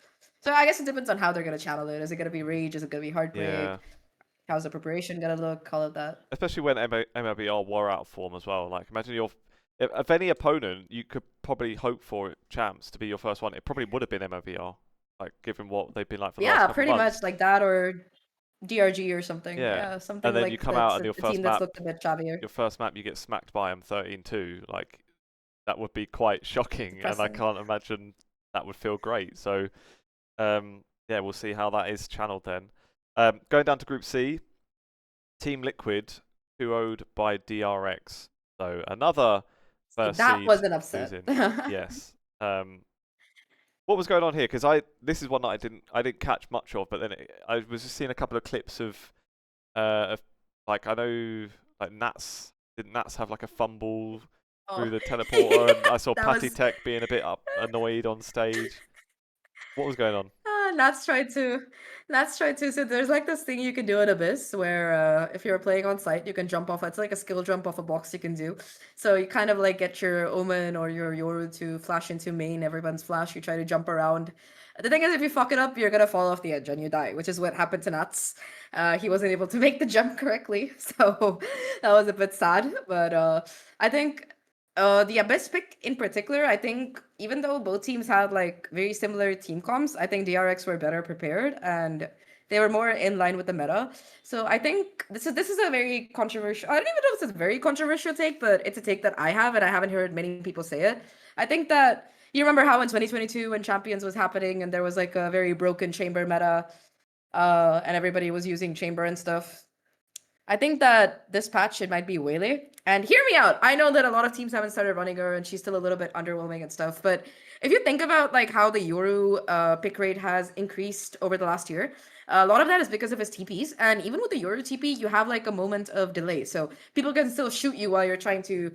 So I guess it depends on how they're gonna channel it. Is it gonna be rage? Is it gonna be Yeah, heartbreak? How's the preparation gonna look? All of that. especially when MLBR were out of form as well. Like, imagine if any opponent you could probably hope for champs to be your first one, it probably would have been MLBR. Like, given what they've been like for the last Yeah, couple of pretty much months. like that, or DRG or something. Yeah, Yeah, and something then you like come out that's and a team that's looked a bit shabbier. your first map you get smacked by them 13-2. Like, that would be quite shocking, and I Depressing. can't imagine that would feel great. So, yeah, we'll see how that is channeled then. Going down to Group C, Team Liquid, 2-0'd by DRX. So another See, first that seed was an upset. losing. Yes. What was going on here? Because this is one that I didn't catch much of, but then I was just seeing a couple of clips of like, I know, like, Nats. Didn't Nats have like a fumble Oh, through the teleporter? And I saw that Patty was Tech being a bit annoyed on stage. What was going on? Nats tried to. Nats tried to. So there's like this thing you can do at Abyss where if you're playing on site, you can jump off. It's like a skill jump off a box you can do. So you kind of like get your Omen or your Yoru to flash into main. Everyone's flash. You try to jump around. The thing is, if you fuck it up, you're gonna fall off the edge and you die, which is what happened to Nats. He wasn't able to make the jump correctly, so that was a bit sad. But I think the Abyss pick in particular, I think even though both teams had like very similar team comps, I think DRX were better prepared and they were more in line with the meta. So I think this is a very controversial. I don't even know if it's a very controversial take, but it's a take that I have and I haven't heard many people say it. I think that you remember how in 2022 when Champions was happening and there was like a very broken chamber meta, and everybody was using chamber and stuff. I think that this patch it might be Wele. And hear me out. I know that a lot of teams haven't started running her and she's still a little bit underwhelming and stuff. But if you think about like how the Yoru pick rate has increased over the last year, a lot of that is because of his TPs. And even with the Yoru TP, you have like a moment of delay. So people can still shoot you while you're trying to,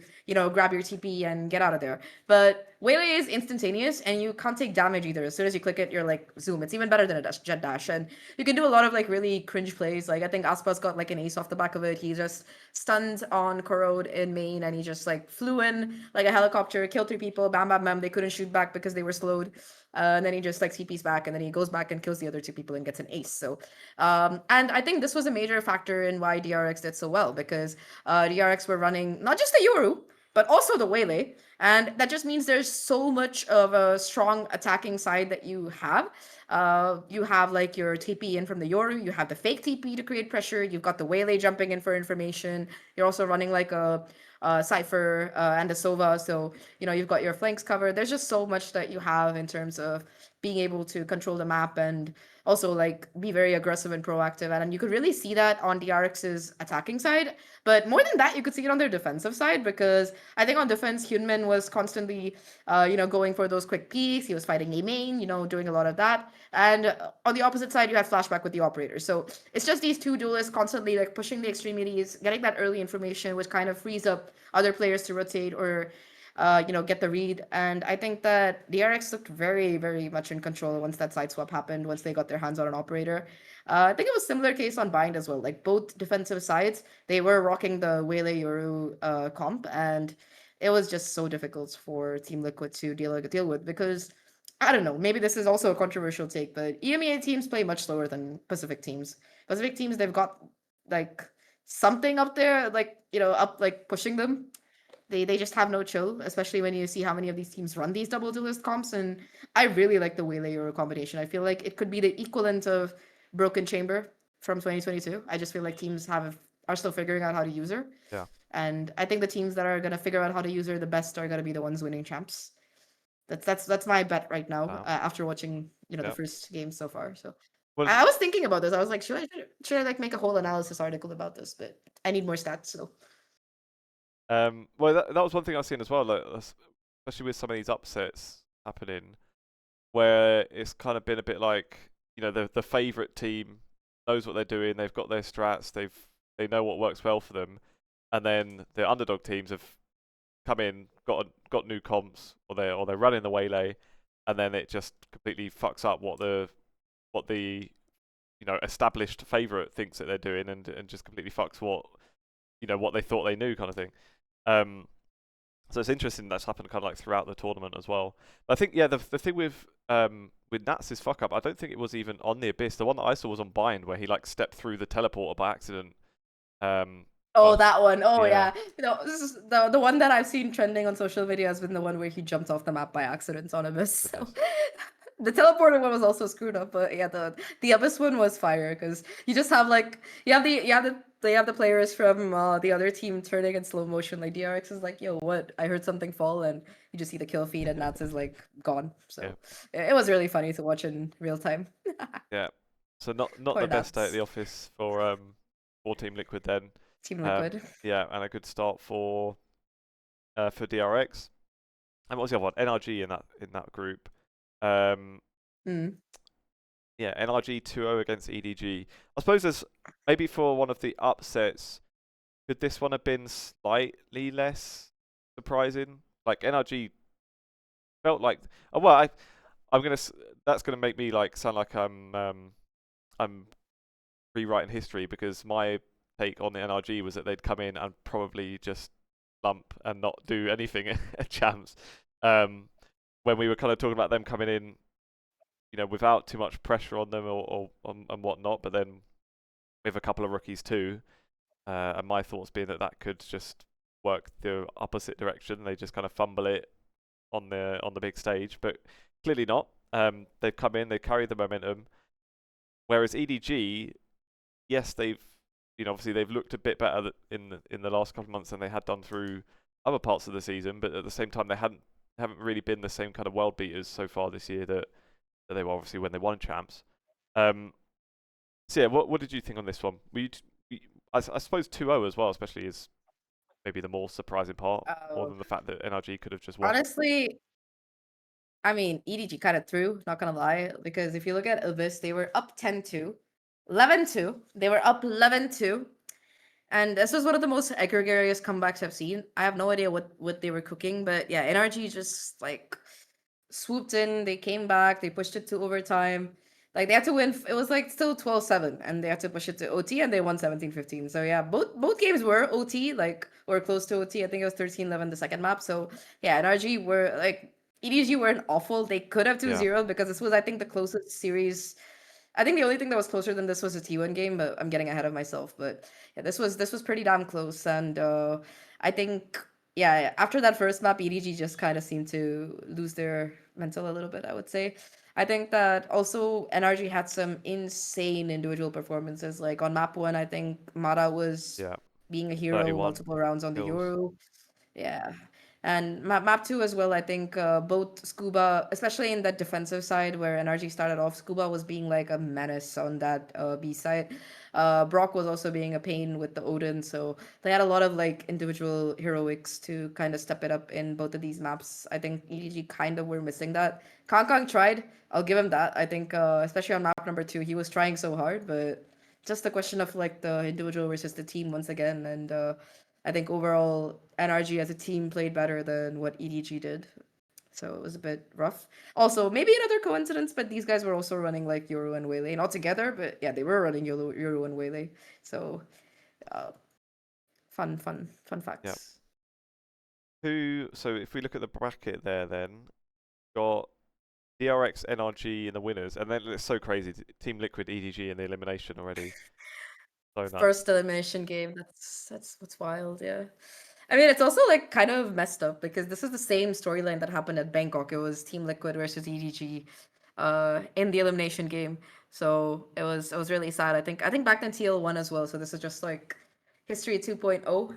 grab your TP and get out of there. But Wele is instantaneous and you can't take damage either. As soon as you click it, you're like zoom. It's even better than a jet dash. And you can do a lot of like really cringe plays. Like I think Aspas got like an ace off the back of it. He just stunned on Corrode in main and he just like flew in like a helicopter, killed 3 people, bam bam bam. They couldn't shoot back because they were slowed. And then he just like CP's back and then he goes back and kills the other 2 people and gets an ace. So, and I think this was a major factor in why DRX did so well because DRX were running not just the Yoru, but also the Waylay. And that just means there's so much of a strong attacking side that you have. You have like your TP in from the Yoru, you have the fake TP to create pressure, you've got the Waylay jumping in for information, you're also running like a Cypher and a Sova. So, you've got your flanks covered. There's just so much that you have in terms of being able to control the map and also like be very aggressive and proactive. And you could really see that on DRX's attacking side. But more than that, you could see it on their defensive side because I think on defense, Hyunmin was constantly, going for those quick peeks. He was fighting a main, doing a lot of that. And on the opposite side, you had flashback with the operator. So it's just these two duelists constantly like pushing the extremities, getting that early information, which kind of frees up other players to rotate or get the read. And I think that DRX looked very, very much in control once that side swap happened, once they got their hands on an operator. I think it was similar case on Bind as well. Like both defensive sides, they were rocking the Waylay Yoru comp, and it was just so difficult for Team Liquid to deal with because I don't know, maybe this is also a controversial take, but EMEA teams play much slower than Pacific teams. Pacific teams, they've got like something up there, like up like pushing them. They just have no chill, especially when you see how many of these teams run these double duelist comps. And I really like the Waylay Euro combination. I feel like it could be the equivalent of Broken Chamber from 2022. I just feel like teams are still figuring out how to use her. Yeah. And I think the teams that are gonna figure out how to use her the best are gonna be the ones winning champs. That's my bet right now. Wow. After watching the Yep. first game so far. So Well, I was thinking about this. I was like, should I like make a whole analysis article about this? But I need more stats. So well, that was one thing I've seen as well, like, especially with some of these upsets happening, where it's kind of been a bit like, the favorite team knows what they're doing, they've got their strats, they know what works well for them, and then the underdog teams have come in, got new comps, or they're running the Waylay, and then it just completely fucks up what the established favorite thinks that they're doing, and just completely fucks what they thought they knew, kind of thing. So it's interesting that's happened kind of like throughout the tournament as well. But I think the thing with Nats' fuck up, I don't think it was even on the Abyss. The one that I saw was on Bind, where he like stepped through the teleporter by accident. that one. Oh yeah. yeah. This is the one that I've seen trending on social media has been the one where he jumped off the map by accident on Abyss. So the teleporter one was also screwed up, but yeah, the Abyss one was fire because you just have like you have the players from the other team turning in slow motion. Like DRX is like, yo, what? I heard something fall, and you just see the kill feed, and Nats is like gone. So it was really funny to watch in real time. Yeah. So not Poor the best day at Nats. the office for Team Liquid then. Team Liquid. Yeah, and a good start for DRX. And what was the other one? NRG in that group. Yeah, NRG 2-0 against EDG. I suppose there's maybe for one of the upsets, could this one have been slightly less surprising? Like NRG felt like, oh well, that's gonna make me like sound like I'm rewriting history, because my take on the NRG was that they'd come in and probably just lump and not do anything at champs. When we were kind of talking about them coming in, without too much pressure on them or and whatnot, but then with a couple of rookies too, and my thoughts being that could just work the opposite direction. They just kind of fumble it on the big stage, but clearly not. They've come in, they carry the momentum. Whereas EDG, yes, they've obviously they've looked a bit better in the last couple of months than they had done through other parts of the season, but at the same time they haven't really been the same kind of world beaters so far this year that they were obviously when they won champs. So yeah, what did you think on this one? I suppose 2-0 as well, especially, is maybe the more surprising part, more than the fact that NRG could have just won. Honestly, I mean, EDG kind of threw, not gonna lie, because if you look at Abyss, they were up 10-2, 11-2. They were up 11-2. And this was one of the most egregious comebacks I've seen. I have no idea what they were cooking, but yeah, NRG just like swooped in, they came back, they pushed it to overtime. Like they had to win, it was like still 12-7, and they had to push it to OT, and they won 17-15. So yeah, both games were OT, like, or close to OT. I think it was 13-11 the second map. So yeah, NRG were like, EDG weren't awful. They could have 2-0 because this was, I think, the closest series I think the only thing that was closer than this was a T1 game, but I'm getting ahead of myself. But yeah, this was pretty damn close, and I think yeah, after that first map, EDG just kind of seemed to lose their mental a little bit, I would say. I think that also NRG had some insane individual performances. Like on map one, I think Mara was Yeah, being a hero 31 multiple rounds on the kills. Euro. Yeah. And map two as well, I think both Scuba, especially in that defensive side where NRG started off, Scuba was being like a menace on that B side. Brock was also being a pain with the Odin, so they had a lot of like individual heroics to kind of step it up in both of these maps. I think EDG kind of were missing that. Kong tried, I'll give him that. I think especially on map number two, he was trying so hard, but just a question of like the individual versus the team once again, and I think overall NRG as a team played better than what EDG did. So it was a bit rough. Also, maybe another coincidence, but these guys were also running like Euro and Waylay. Not together, but yeah, they were running Euro and Waylay. So uh, fun Yeah. facts. So if we look at the bracket there, then got DRX, NRG in the winners, and then it's so crazy. Team Liquid, EDG in the elimination already. So nuts. First elimination game. That's what's wild, yeah. I mean, it's also like kind of messed up because this is the same storyline that happened at Bangkok. It was Team Liquid versus EDG, in the elimination game. So it was really sad. I think back then TL won as well. So this is just like history 2.0.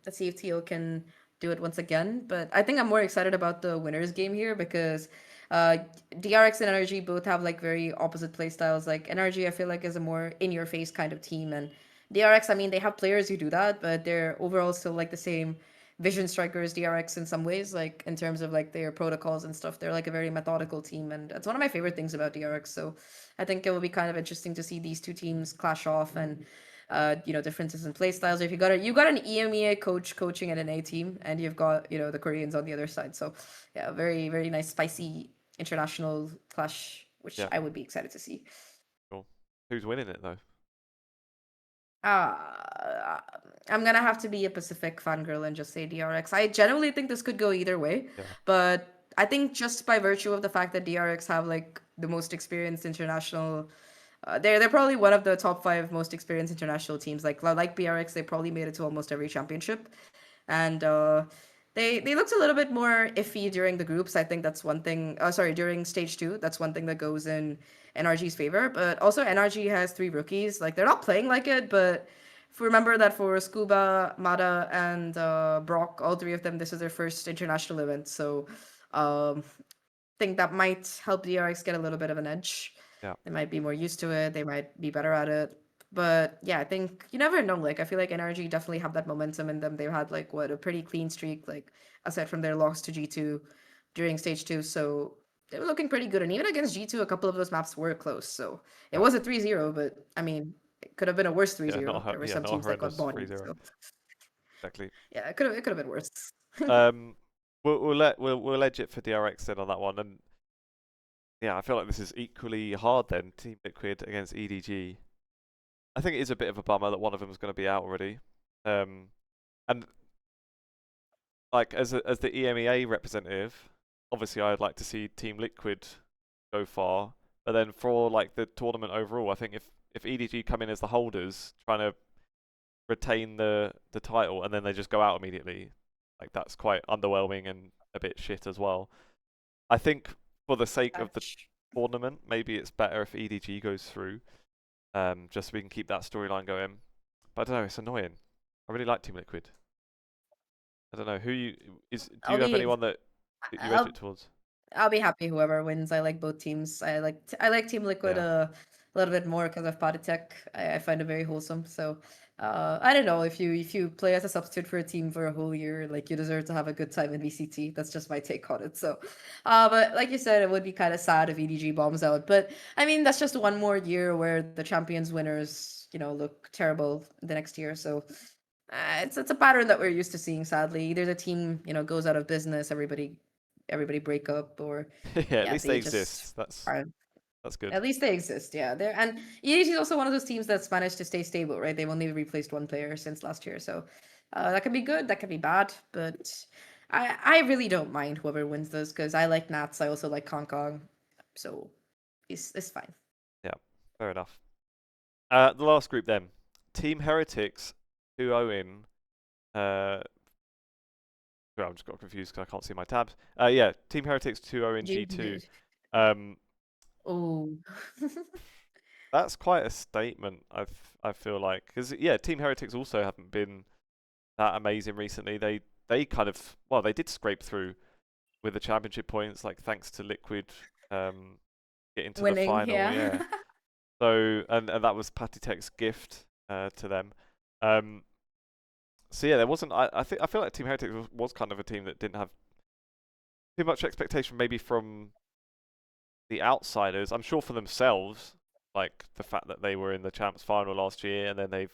Let's see if TL can do it once again. But I think I'm more excited about the winners game here because uh, DRX and Energy both have like very opposite play styles. Like Energy, I feel like is a more in your face kind of team, and DRX, I mean, they have players who do that, but they're overall still like the same vision strikers DRX in some ways, like in terms of like their protocols and stuff. They're like a very methodical team, and it's one of my favorite things about DRX. So I think it will be kind of interesting to see these two teams clash off and differences in play styles. If you got an EMEA coach coaching at an A team, and you've got the Koreans on the other side. So yeah, very very nice spicy international clash, which Yeah, I would be excited to see. cool. Who's winning it though? Uh, I'm gonna have to be a Pacific fangirl and just say DRX. I genuinely think this could go either way, Yeah, but I think just by virtue of the fact that DRX have like the most experienced international, they're probably one of the top five most experienced international teams. Like BRX, they probably made it to almost every championship, and they looked a little bit more iffy during the groups. I think that's one thing. Sorry, during stage two, that's one thing that goes in NRG's favor. But also, NRG has three rookies. Like they're not playing like it, but if we remember that for Scuba, Mada, and Brock, all three of them, this is their first international event. So think that might help DRX get a little bit of an edge. yeah, They might be more used to it. They might be better at it. But yeah, I think you never know. Like I feel like NRG definitely have that momentum in them. They've had like what a pretty clean streak, like aside from their loss to G2 during stage two. So they were looking pretty good. And even against G2, a couple of those maps were close. So it yeah, was a 3-0, but I mean, it could have been a worse yeah. 3-0. Not There were yeah, some not a teams that got horrendous bodied. 3-0. So Exactly. yeah, it could have been worse. Um, we'll edge it for DRX then on that one, and yeah, I feel like this is equally hard then. Team Liquid against EDG. I think it is a bit of a bummer that one of them is going to be out already. And like as the EMEA representative, obviously I'd like to see Team Liquid go far. But then for like the tournament overall, I think if EDG come in as the holders, trying to retain the title, and then they just go out immediately, like that's quite underwhelming and a bit shit as well. I think for the sake of the Ouch. tournament, maybe it's better if EDG goes through, just so we can keep that storyline going. But I don't know, it's annoying. I really like Team Liquid. I don't know who you is. Do I'll you have be anyone that you edge it I'll towards? I'll be happy whoever wins. I like both teams. I like Team Liquid Yeah. a little bit more because of Potty Tech. I find it very wholesome. So I don't know if you play as a substitute for a team for a whole year, like you deserve to have a good time in VCT. That's just my take on it. So, but like you said, it would be kind of sad if EDG bombs out. But I mean, that's just one more year where the champions winners, look terrible the next year. So. It's a pattern that we're used to seeing. Sadly, either the team goes out of business, everybody break up, or Yeah, at yeah, least they they just exist. That's are. that's good. At least they exist. Yeah, they're and EAG is also one of those teams that's managed to stay stable. Right, they've only replaced one player since last year, so that can be good. That can be bad, but I really don't mind whoever wins this because I like Nats. I also like Kong Kong, so it's fine. Yeah. Fair enough. The last group then. Team Heretics 2-0 in. Well, I'm just got confused because I can't see my tabs. Yeah, Team Heretics 2-0 in G2. Um, Oh. that's quite a statement. I feel like because yeah, Team Heretics also haven't been that amazing recently. They kind of they did scrape through with the championship points, like thanks to Liquid getting to the Winning, final. yeah. Yeah. So and that was Patty Tech's gift to them. Um, so yeah, there wasn't. I feel like Team Heretics was kind of a team that didn't have too much expectation, maybe from the outsiders. I'm sure for themselves, like the fact that they were in the champs final last year and then they've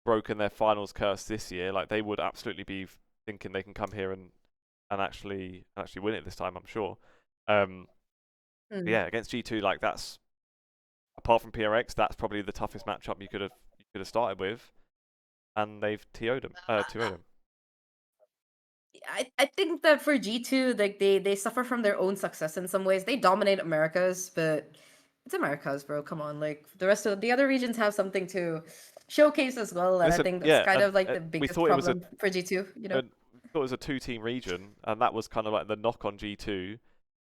broken their finals curse this year, like they would absolutely be thinking they can come here and actually win it this time. I'm sure. Um, Mm. yeah, against G2, like that's apart from PRX, that's probably the toughest matchup you could have started with, and they've TO'd them. 2-0'd them. I think that for G2, like they suffer from their own success in some ways. They dominate Americas, but it's Americas, bro. Come on, like the rest of the other regions have something to showcase as well, and I Listen, think that's yeah, kind and of like the we biggest thought it was problem for G2, you know? we thought it was a two-team region, and that was kind of like the knock on G2.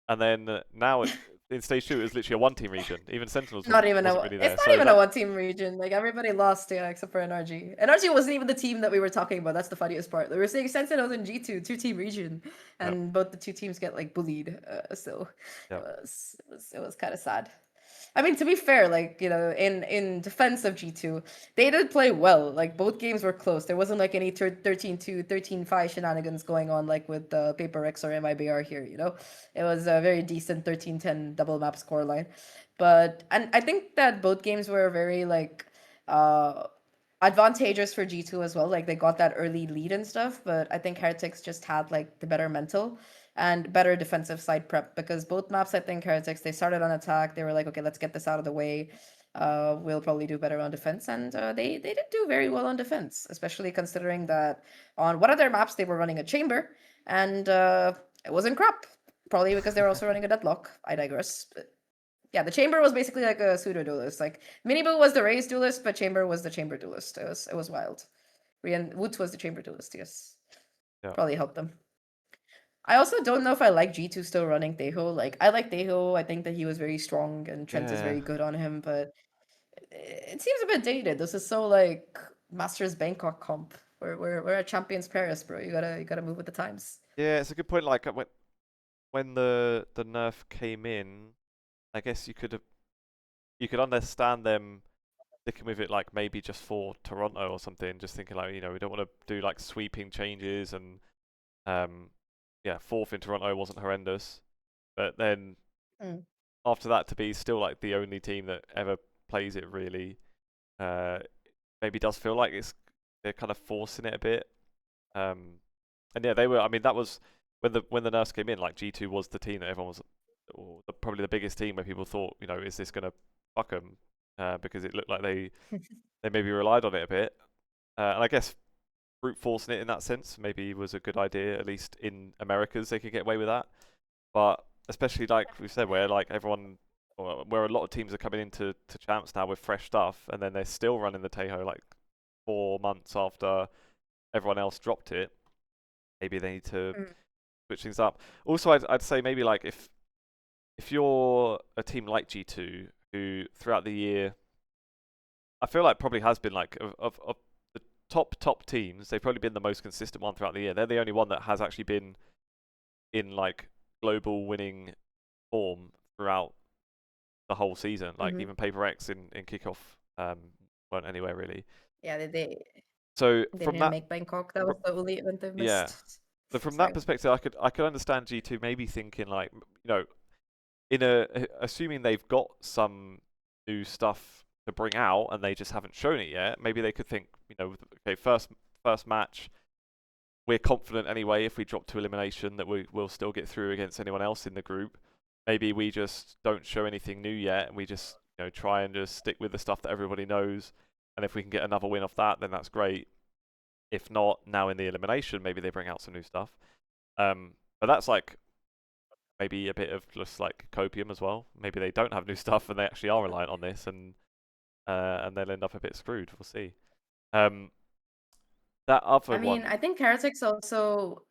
And then now in stage two, it was literally a one-team region. Even Sentinels Not even wasn't really it's there. not So even a that one team region. Like everybody lost, yeah, except for NRG. NRG wasn't even the team that we were talking about. That's the funniest part. We were saying Sentinels and G2, two-team region, yeah, and both the two teams get like bullied. So yeah, it was kind of sad. I mean, to be fair, like in defense of G2, they did play well. Like both games were close. There wasn't like any 13-2, 13-5 shenanigans going on like with Paper X or MIBR here. It was a very decent 13-10 double map scoreline. And I think that both games were very like uh advantageous for G2 as well. Like they got that early lead and stuff, but I think Heretics just had like the better mental and better defensive side prep because both maps, I think Heretics, they started on attack. They were like, okay, let's get this out of the way. We'll probably do better on defense, and they did do very well on defense, especially considering that on one of their maps they were running a chamber, and it wasn't crap. Probably because they were also running a deadlock. I digress. But yeah, the chamber was basically like a pseudo duelist. Like Miniboo was the raised duelist, but chamber was the chamber duelist. It was wild. Rian Woods was the chamber duelist. Yes, yeah, probably helped them. I also don't know if I like G2 still running Tejo. Like I like Tejo. I think that he was very strong and Trent is yeah, very good on him, but it seems a bit dated. This is so like Masters Bangkok comp. We're at Champions Paris, bro. You gotta move with the times. yeah. It's a good point. Like when the nerf came in, I guess you could understand them sticking with it, like maybe just for Toronto or something. Just thinking like we don't want to do like sweeping changes and um yeah, fourth in Toronto wasn't horrendous, but then Mm. after that to be still like the only team that ever plays it really, uh, maybe does feel like they're kind of forcing it a bit. Um, and yeah, they were. I mean, that was when the nurse came in. Like G2 was the team that everyone was, or probably the biggest team where people thought, is this gonna fuck them? Because it looked like they maybe relied on it a bit. And I guess brute forcing it in that sense maybe was a good idea. At least in Americas, they could get away with that. But especially like we said, where like everyone, or where a lot of teams are coming into champs now with fresh stuff, and then they're still running the Tejo like 4 months after everyone else dropped it. Maybe they need to Mm. switch things up. Also, I'd say maybe like if you're a team like G2 who throughout the year, I feel like probably has been like of the top teams, they've probably been the most consistent one throughout the year. They're the only one that has actually been in like global winning form throughout the whole season. Like Mm-hmm. even Paper X in kickoff weren't anywhere really. Yeah, So they from didn't that, make Bangkok. That was the only event they've yeah. missed. So from that Sorry. perspective, I could understand G2 maybe thinking like in assuming they've got some new stuff to bring out and they just haven't shown it yet. Maybe they could think okay, first match. We're confident anyway if we drop to elimination that we'll still get through against anyone else in the group. Maybe we just don't show anything new yet and we just try and just stick with the stuff that everybody knows. And if we can get another win off that, then that's great. If not, now in the elimination, maybe they bring out some new stuff. But that's like maybe a bit of just like copium as well. Maybe they don't have new stuff and they actually are reliant on this, and they'll end up a bit screwed. We'll see. Um, that other I mean, one, I think Heretics also,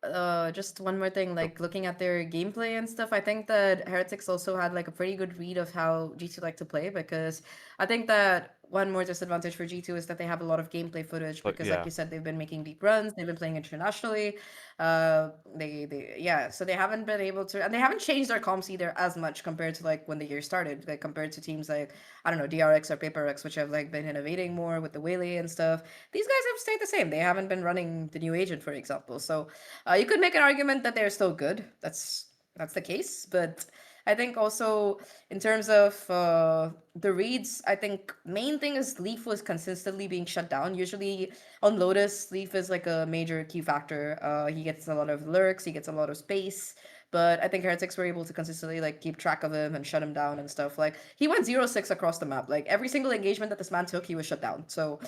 just one more thing, sure. like looking at their gameplay and stuff, I think that Heretics also had like a pretty good read of how G2 like to play, because I think that one more disadvantage for G2 is that they have a lot of gameplay footage, But because like yeah, you said, they've been making deep runs, they've been playing internationally. Yeah, so they haven't been able to, and they haven't changed their comps either as much compared to like when the year started, like compared to teams like, I don't know, DRX or PaperX, which have like been innovating more with the Whaley and stuff. These guys have stayed the same. They haven't been running the new agent, for example. So you could make an argument that they're still good. That's the case, but I think also in terms of the reads, I think main thing is Leaf was consistently being shut down. Usually on Lotus, Leaf is like a major key factor. He gets a lot of lurks, he gets a lot of space. But I think Heretics were able to consistently like keep track of him and shut him down and stuff. Like he went 0-6 across the map. Like every single engagement that this man took, he was shut down. So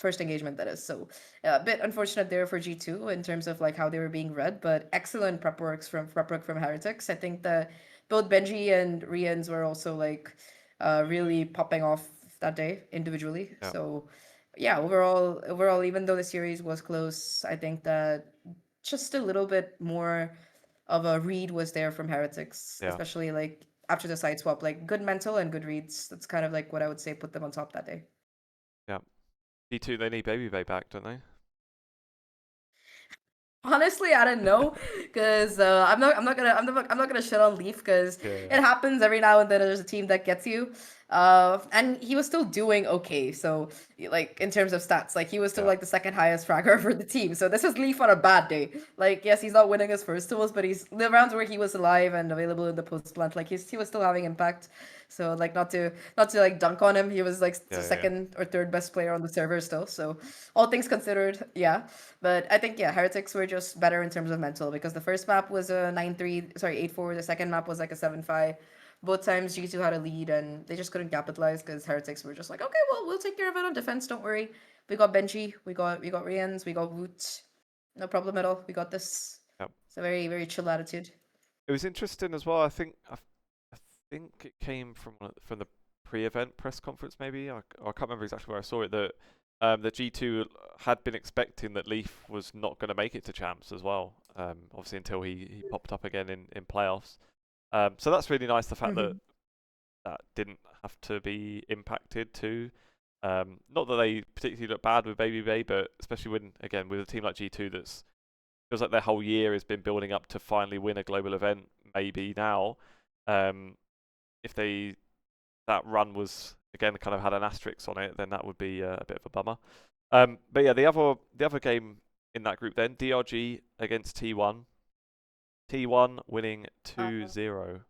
first engagement that is. So a bit unfortunate there for G2 in terms of like how they were being read, but excellent prep work from Heretics. I think that both Benji and Rians were also like really popping off that day individually. yeah, So yeah, overall, even though the series was close, I think that just a little bit more of a read was there from Heretics, yeah, especially like after the side swap, like good mental and good reads. That's kind of like what I would say put them on top that day. yeah. D2, they need Baby Bay back, don't they? Honestly, I don't know, because I'm not gonna shit on Leaf, because Yeah, yeah, it happens every now and then. There's a team that gets you, and he was still doing okay. So, like in terms of stats, like he was still yeah, like the second highest fragger for the team. So this is Leaf on a bad day. Like yes, he's not winning his first duels, but he's the rounds where he was alive and available in the post plant. Like he was still having impact. So like not to like dunk on him, he was like the yeah, yeah, yeah. second or third best player on the server still. So all things considered, yeah. But I think yeah, Heretics were just better in terms of mental, because the first map was a 9-3, sorry 8-4. The second map was like a 7-5. Both times G2 had a lead and they just couldn't capitalize, because Heretics were just like, okay, well we'll take care of it on defense. Don't worry. We got Benji, we got Rians, we got Woot. No problem at all. We got this. Yeah. It's a very very chill attitude. It was interesting as well. I think it came from the pre-event press conference, maybe. I can't remember exactly where I saw it. That G2 had been expecting that Leaf was not going to make it to champs as well. Obviously until he popped up again in playoffs. So that's really nice. The fact that Mhm. that didn't have to be impacted too. Not that they particularly look bad with Baby Bay, but especially when again with a team like G2 that's feels like their whole year has been building up to finally win a global event. Maybe now, um, if that run was again kind of had an asterisk on it, then that would be a bit of a bummer. But yeah, the other game in that group then, DRG against T1. T1 winning Uh, 2-0.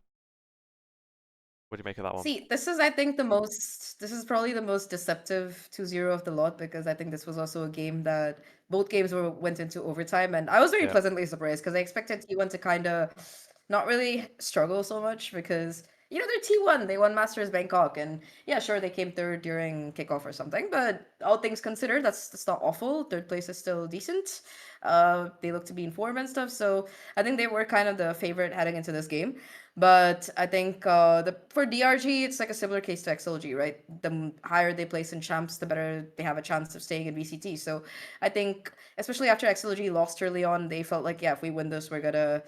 What do you make of that one? See, this is, I think, this is probably the most deceptive 2-0 of the lot, because I think this was also a game that both games went into overtime. And I was very Yeah, pleasantly surprised, because I expected T1 to kind of not really struggle so much, because, they're T1. They won Masters Bangkok. And yeah, sure, they came third during kickoff or something. But all things considered, that's not awful. Third place is still decent. They look to be in form and stuff. So I think they were kind of the favorite heading into this game. But I think for DRG, it's like a similar case to XLG, right? The higher they place in champs, the better they have a chance of staying in VCT. So I think, especially after XLG lost early on, they felt like, yeah, if we win this, we're gonna,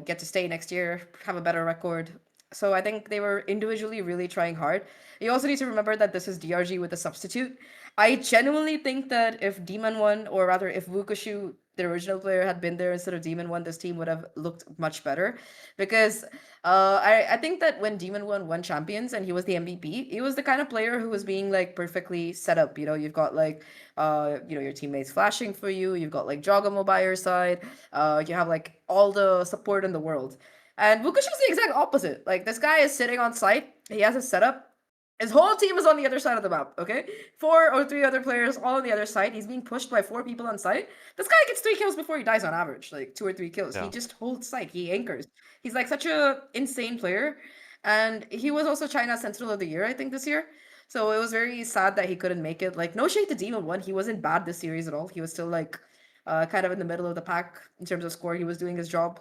get to stay next year, have a better record. So I think they were individually really trying hard. You also need to remember that this is DRG with a substitute. I genuinely think that if Demon won, or rather if Wukushu, the original player, had been there instead of Demon One, this team would have looked much better. Because I think that when Demon won Champions and he was the MVP, he was the kind of player who was being like perfectly set up. You've got like your teammates flashing for you. You've got like Jogamo by your side. You have like all the support in the world. And Vukish is the exact opposite. Like this guy is sitting on site. He has a setup. His whole team is on the other side of the map. Okay, 4 or 3 other players all on the other side. He's being pushed by 4 people on site. This guy gets 3 kills before he dies on average, like 2 or 3 kills. He yeah, just holds site. He anchors. He's like such a insane player, and he was also China Sentinel of the Year, I think, this year. So it was very sad that he couldn't make it. Like no shade to Demon One, he wasn't bad this series at all. He was still like, kind of in the middle of the pack in terms of score. He was doing his job.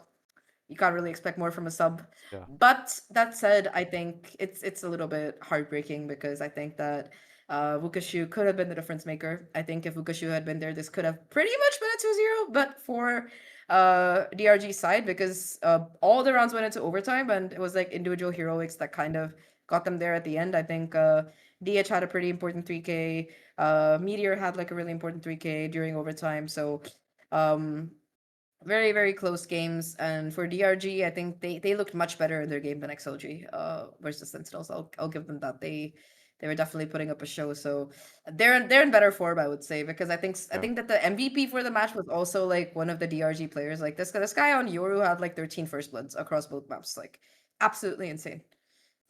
you can't really expect more from a sub. Yeah. But that said, I think it's a little bit heartbreaking because I think that Wukashu could have been the difference maker. I think if Wukashu had been there, this could have pretty much been a 2-0, but for DRG side, because all the rounds went into overtime and it was like individual heroics that kind of got them there at the end. I think DH had a pretty important 3K. Meteor had like a really important 3K during overtime. So um very, very close games. And for DRG, I think they looked much better in their game than XLG versus Sentinels. I'll give them that. They were definitely putting up a show. So they're in better form, I would say, because I Yeah. think that the MVP for the match was also like one of the DRG players. Like this guy on Yoru had like 13 first bloods across both maps. Like absolutely insane.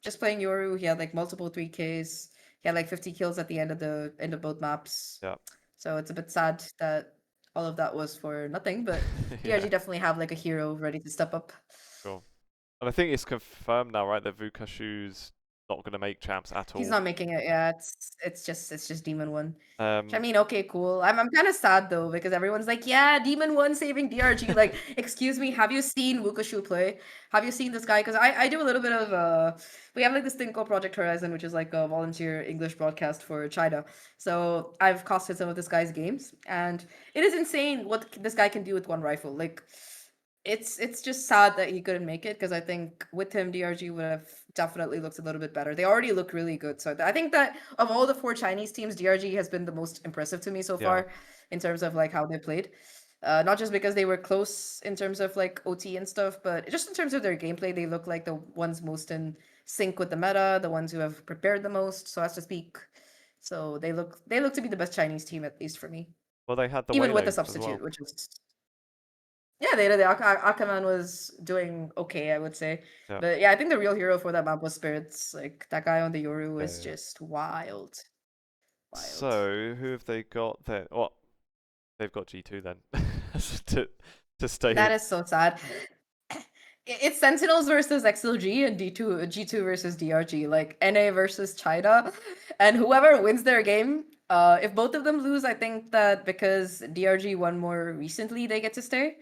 Just playing Yoru, he had like multiple 3Ks. He had like 50 kills at the end of both maps. Yeah. So it's a bit sad that all of that was for nothing, but Yeah. DRG definitely have like a hero ready to step up. Sure. And I think it's confirmed now, right, that Vukashu's not going to make champs at He's all. not making it. Yeah, it's just Demon One. Which I Um, mean, okay, cool. I'm kind of sad though because everyone's like, yeah, Demon One saving DRG. Like, excuse me, have you seen Wukashu play? Have you seen this guy? Because I do a little bit of we have like this thing called Project Horizon, which is like a volunteer English broadcast for China. So I've costed some of this guy's games, and it is insane what this guy can do with one rifle. Like, it's just sad that he couldn't make it because I think with him DRG would have definitely looked a little bit better. They already look really good, so I think that of all the four Chinese teams, DRG has been the most impressive to me so yeah. far in terms of like how they played. Not just because they were close in terms of like OT and stuff, but just in terms of their gameplay, they look like the ones most in sync with the meta, the ones who have prepared the most, so as to speak. So they look to be the best Chinese team at least for me, Well, they had the even with the Waylay as well. substitute, which was yeah, they did. Akaman was doing okay, I would say. Yeah. But yeah, I think the real hero for that map was Spirits. Like that guy on the Yoru Yeah, was yeah. just wild. Wild. So who have they got then? Well, they've got G2 then to to stay That in. is so sad. It's Sentinels versus XLG and G2 versus DRG, like NA versus China. And whoever wins their game, if both of them lose, I think that because DRG won more recently, they get to stay.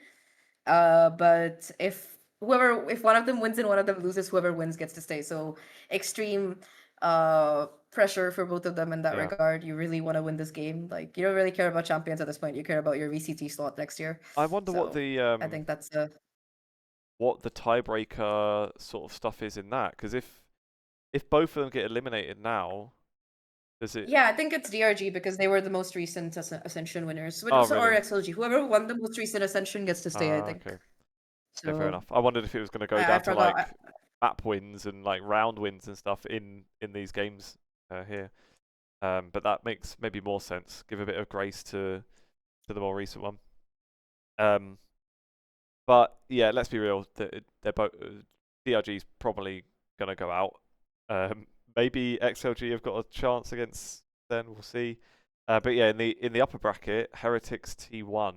But if one of them wins and one of them loses, whoever wins gets to stay. So extreme pressure for both of them in that Yeah. regard. You really want to win this game. Like you don't really care about champions at this point. You care about your VCT slot next year. I wonder So I think that's a what the tiebreaker sort of stuff is in that, because if both of them get eliminated now, does it? yeah. I think it's DRG because they were the most recent Ascension winners. Oh, Or really? XLG. Whoever won the most recent Ascension gets to stay. I Ah, think. okay. Yeah, fair So enough. I wondered if it was going to go I down to forgot. like map wins and like round wins and stuff in these games here. But that makes maybe more sense. Give a bit of grace to the more recent one. But yeah, let's be real. They're both DRG's probably gonna go out. Maybe XLG have got a chance against them. We'll see. But yeah, in the upper bracket, Heretics T1,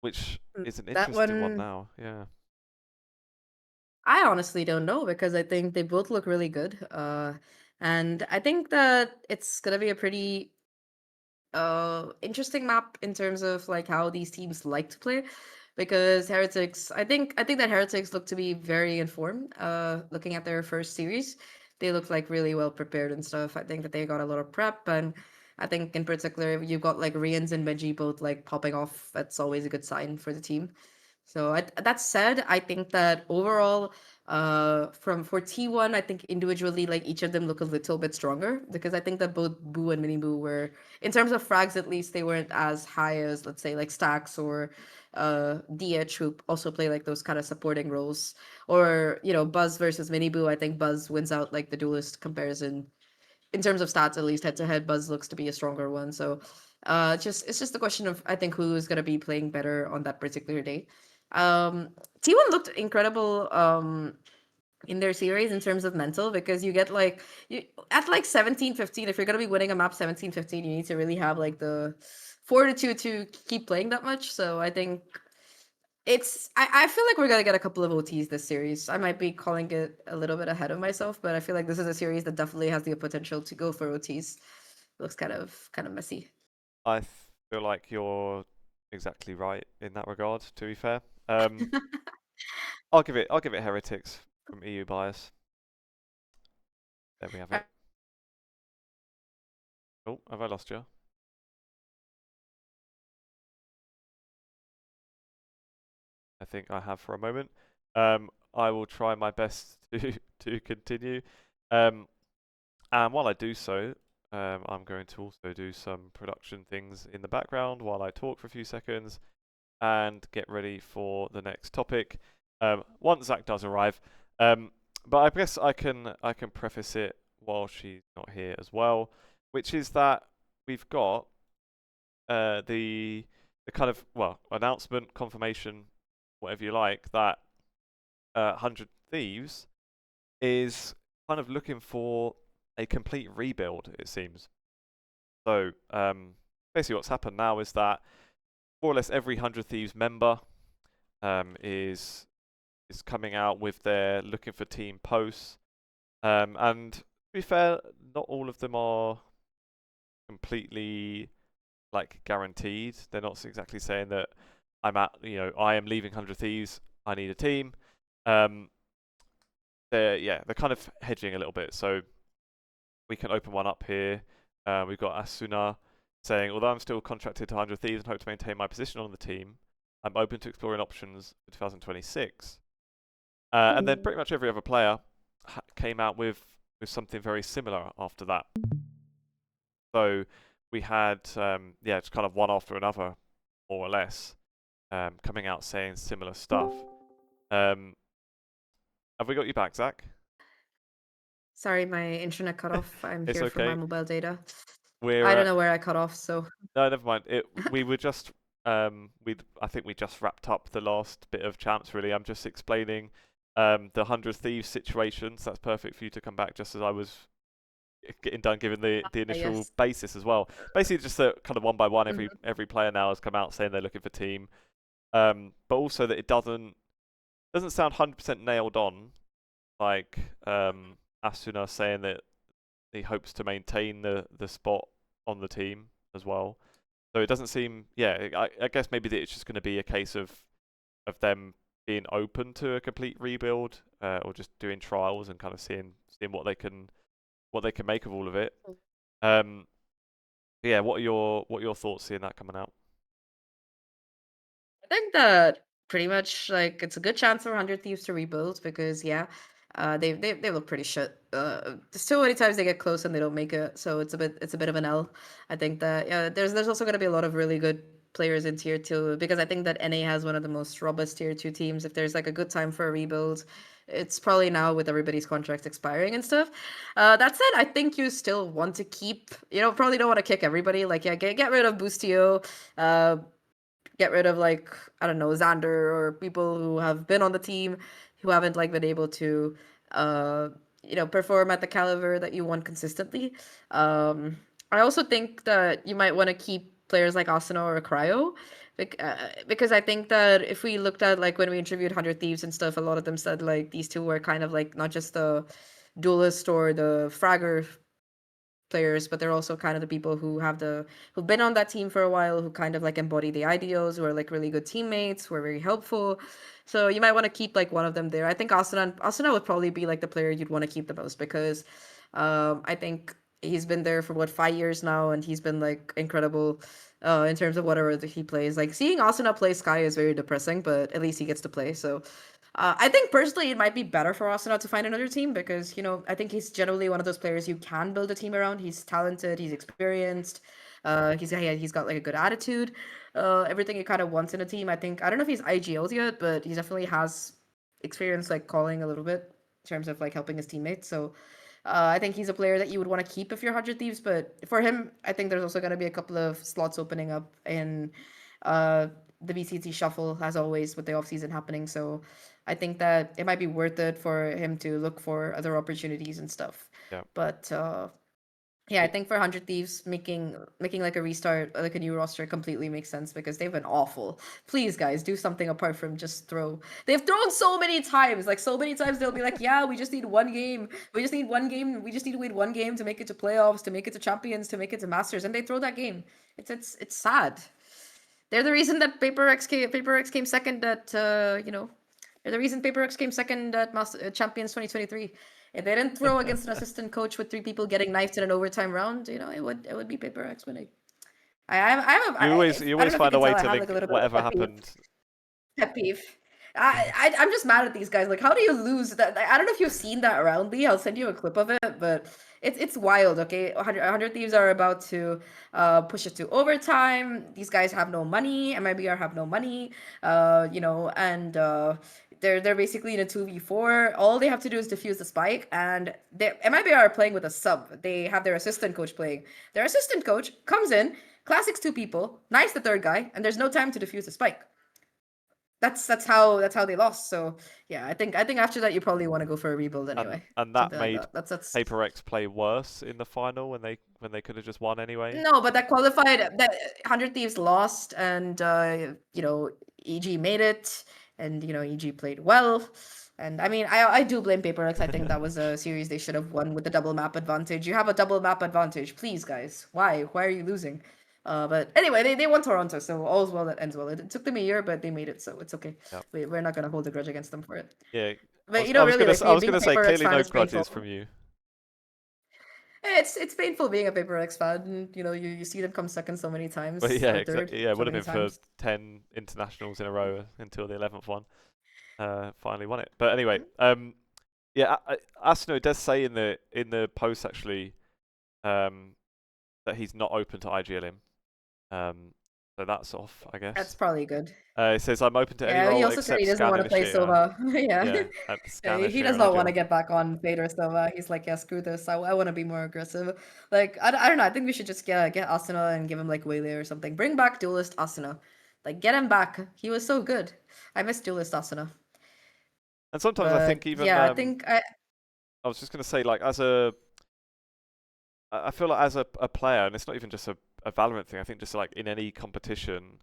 which is an that interesting one one. now. Yeah. I honestly don't know because I think they both look really good. And I think that it's gonna be a pretty interesting map in terms of like how these teams like to play. Because Heretics, I think that Heretics look to be very informed. Looking at their first series, they look like really well prepared and stuff. I think that they got a lot of prep, and I think in particular you've got like Rians and Benji both like popping off. That's always a good sign for the team. So that said, I think that overall, from for T1, I think individually, like each of them look a little bit stronger because I think that both Boo and Mini Boo were, in terms of frags at least, they weren't as high as let's say like Stacks or DH who also play like those kind of supporting roles. Or Buzz versus Mini Boo. I think Buzz wins out like the duelist comparison in terms of stats, at least head to head. Buzz looks to be a stronger one. So it's just a question of I think who is gonna be playing better on that particular day. Um, T1 looked incredible in their series in terms of mental because you get like you at like 17-15, if you're gonna be winning a map 17-15, you need to really have like the fortitude to keep playing that much. So I think I feel like we're gonna get a couple of OTs this series. I might be calling it a little bit ahead of myself, but I feel like this is a series that definitely has the potential to go for OTs. It looks kind of messy. I feel like you're exactly right in that regard, to be fair. I'll give it Heretics from EU bias. There we have it. Oh, have I lost you? I think I have for a moment. I will try my best to continue. And while I do so, I'm going to also do some production things in the background while I talk for a few seconds and get ready for the next topic. Once Zach does arrive, but I guess I can preface it while she's not here as well, which is that we've got the kind of announcement, confirmation, whatever you like, that 100 Thieves is kind of looking for a complete rebuild, it seems. So basically what's happened now is that more or less every 100 Thieves member is coming out with their looking for team posts. And to be fair, not all of them are completely like guaranteed. They're not exactly saying that I am leaving 100 Thieves, I need a team. They're kind of hedging a little bit. So we can open one up here. We've got Asuna saying, although I'm still contracted to 100 Thieves and hope to maintain my position on the team, I'm open to exploring options for 2026. And then pretty much every other player came out with something very similar after that. So we had, just kind of one after another, more or less, coming out saying similar stuff. Have we got you back, Zach? Sorry, my internet cut off. I'm It's here for my okay. mobile data. We're I don't know where I cut off, so. no, never mind. We were just I think we just wrapped up the last bit of champs. Really, I'm just explaining the 100 Thieves situation. So that's perfect for you to come back just as I was getting done giving the initial Yes. basis as well. Basically, just that kind of one by one, Mhm. every player now has come out saying they're looking for team, but also that it doesn't sound 100% nailed on, like Asuna saying that he hopes to maintain the spot on the team as well. So it doesn't seem, I guess maybe that it's just going to be a case of them being open to a complete rebuild, or just doing trials and kind of seeing what they can make of all of it. What are your thoughts seeing that coming out? I think that pretty much like it's a good chance for 100 Thieves to rebuild because they look pretty shit. There's too many times they get close and they don't make it, so it's a bit of an L. I think that there's also going to be a lot of really good players in tier 2 because I think that NA has one of the most robust tier 2 teams. If there's like a good time for a rebuild, it's probably now with everybody's contracts expiring and stuff. That said, I think you still want to keep, probably don't want to kick everybody. Like, get rid of Boostio, get rid of, like, I don't know, Xander or people who have been on the team who haven't like been able to perform at the caliber that you want consistently. I also think that you might want to keep players like Asuna or Cryo because I think that if we looked at like when we interviewed 100 Thieves and stuff, a lot of them said like these two were kind of like not just the duelist or the fragger players, but they're also kind of the people who've been on that team for a while, who kind of like embody the ideals, who are like really good teammates, who are very helpful. So you might want to keep like one of them there. I think Asuna would probably be like the player you'd want to keep the most because I think he's been there for 5 years now, and he's been like incredible in terms of whatever that he plays. Like seeing Asuna play Sky is very depressing, but at least he gets to play. So I think personally it might be better for Arsenal to find another team because, I think he's generally one of those players you can build a team around. He's talented, he's experienced, he's got like a good attitude, everything you kind of want in a team. I don't know if he's IGL'd yet, but he definitely has experience like calling a little bit in terms of like helping his teammates. So I think he's a player that you would want to keep if you're 100 Thieves. But for him, I think there's also going to be a couple of slots opening up in uh, the BCT shuffle, as always, with the offseason happening. So I think that it might be worth it for him to look for other opportunities and stuff. Yeah. But I think for 100 Thieves, making like a restart, like a new roster, completely makes sense because they've been awful. Please, guys, do something apart from just throw. They've thrown so many times, like so many times they'll be like, yeah, we just need one game. We just need one game. We just need to win one game to make it to playoffs, to make it to champions, to make it to masters, and they throw that game. It's sad. They're the reason that Paper X came second at they're the reason Paper X came second at Champions 2023. If they didn't throw against an assistant coach with 3 people getting knifed in an overtime round, it would be Paper X winning. You I don't always know if you find a can way tell, I to have like link a little bit of a whatever happened. pet peeve. I'm just mad at these guys. Like, how do you lose that? I don't know if you've seen that around, Lee. I'll send you a clip of it, but it's wild. Okay, 100 Thieves are about to push it to overtime. These guys have no money. MIBR have no money. And they're basically in a 2v4. All they have to do is defuse the spike, and MIBR are playing with a sub. They have their assistant coach playing. Their assistant coach comes in, classics 2 people, knifes the third guy, and there's no time to defuse the spike. That's how they lost. So yeah, I think after that you probably want to go for a rebuild anyway. And that Something like made that. That's Paper X play worse in the final when they could have just won anyway. no, but that qualified that 100 Thieves lost, and EG made it, and EG played well. And I mean, I do blame Paper X. I think that was a series they should have won with the double map advantage. You have a double map advantage, please, guys. Why are you losing? But anyway, they won Toronto, so all's well that ends well. It took them a year, but they made it, so it's okay. Yep. We're not gonna hold a grudge against them for it. Yeah. But I was really, like I was being a gonna say Paper X clearly fan no is painful. grudges from you. It's painful being a Paper X fan. And, you see them come second so many times, But yeah, or third exactly. Yeah, it so would have many been for times. 10 internationals in a row until the 11th one. Finally won it. But anyway, yeah, Asno does say in the post actually that he's not open to IGL him. So that's off, I guess. That's probably good. It says I'm open to any Yeah, he role also said he except doesn't scan want to play initiator. Sova. Yeah. Yeah, at scan He initiator does and not want to IGL. get back on Fade or Sova. He's like, yeah, screw this. I want to be more aggressive. Like, I don't know. I think we should just get Asuna and give him like Waylay or something. Bring back Duelist Asuna. Like, get him back. He was so good. I miss Duelist Asuna. And sometimes I But think even yeah, I think I was just gonna say like I feel like as a player, and it's not even just a Valorant thing. I think just like in any competition,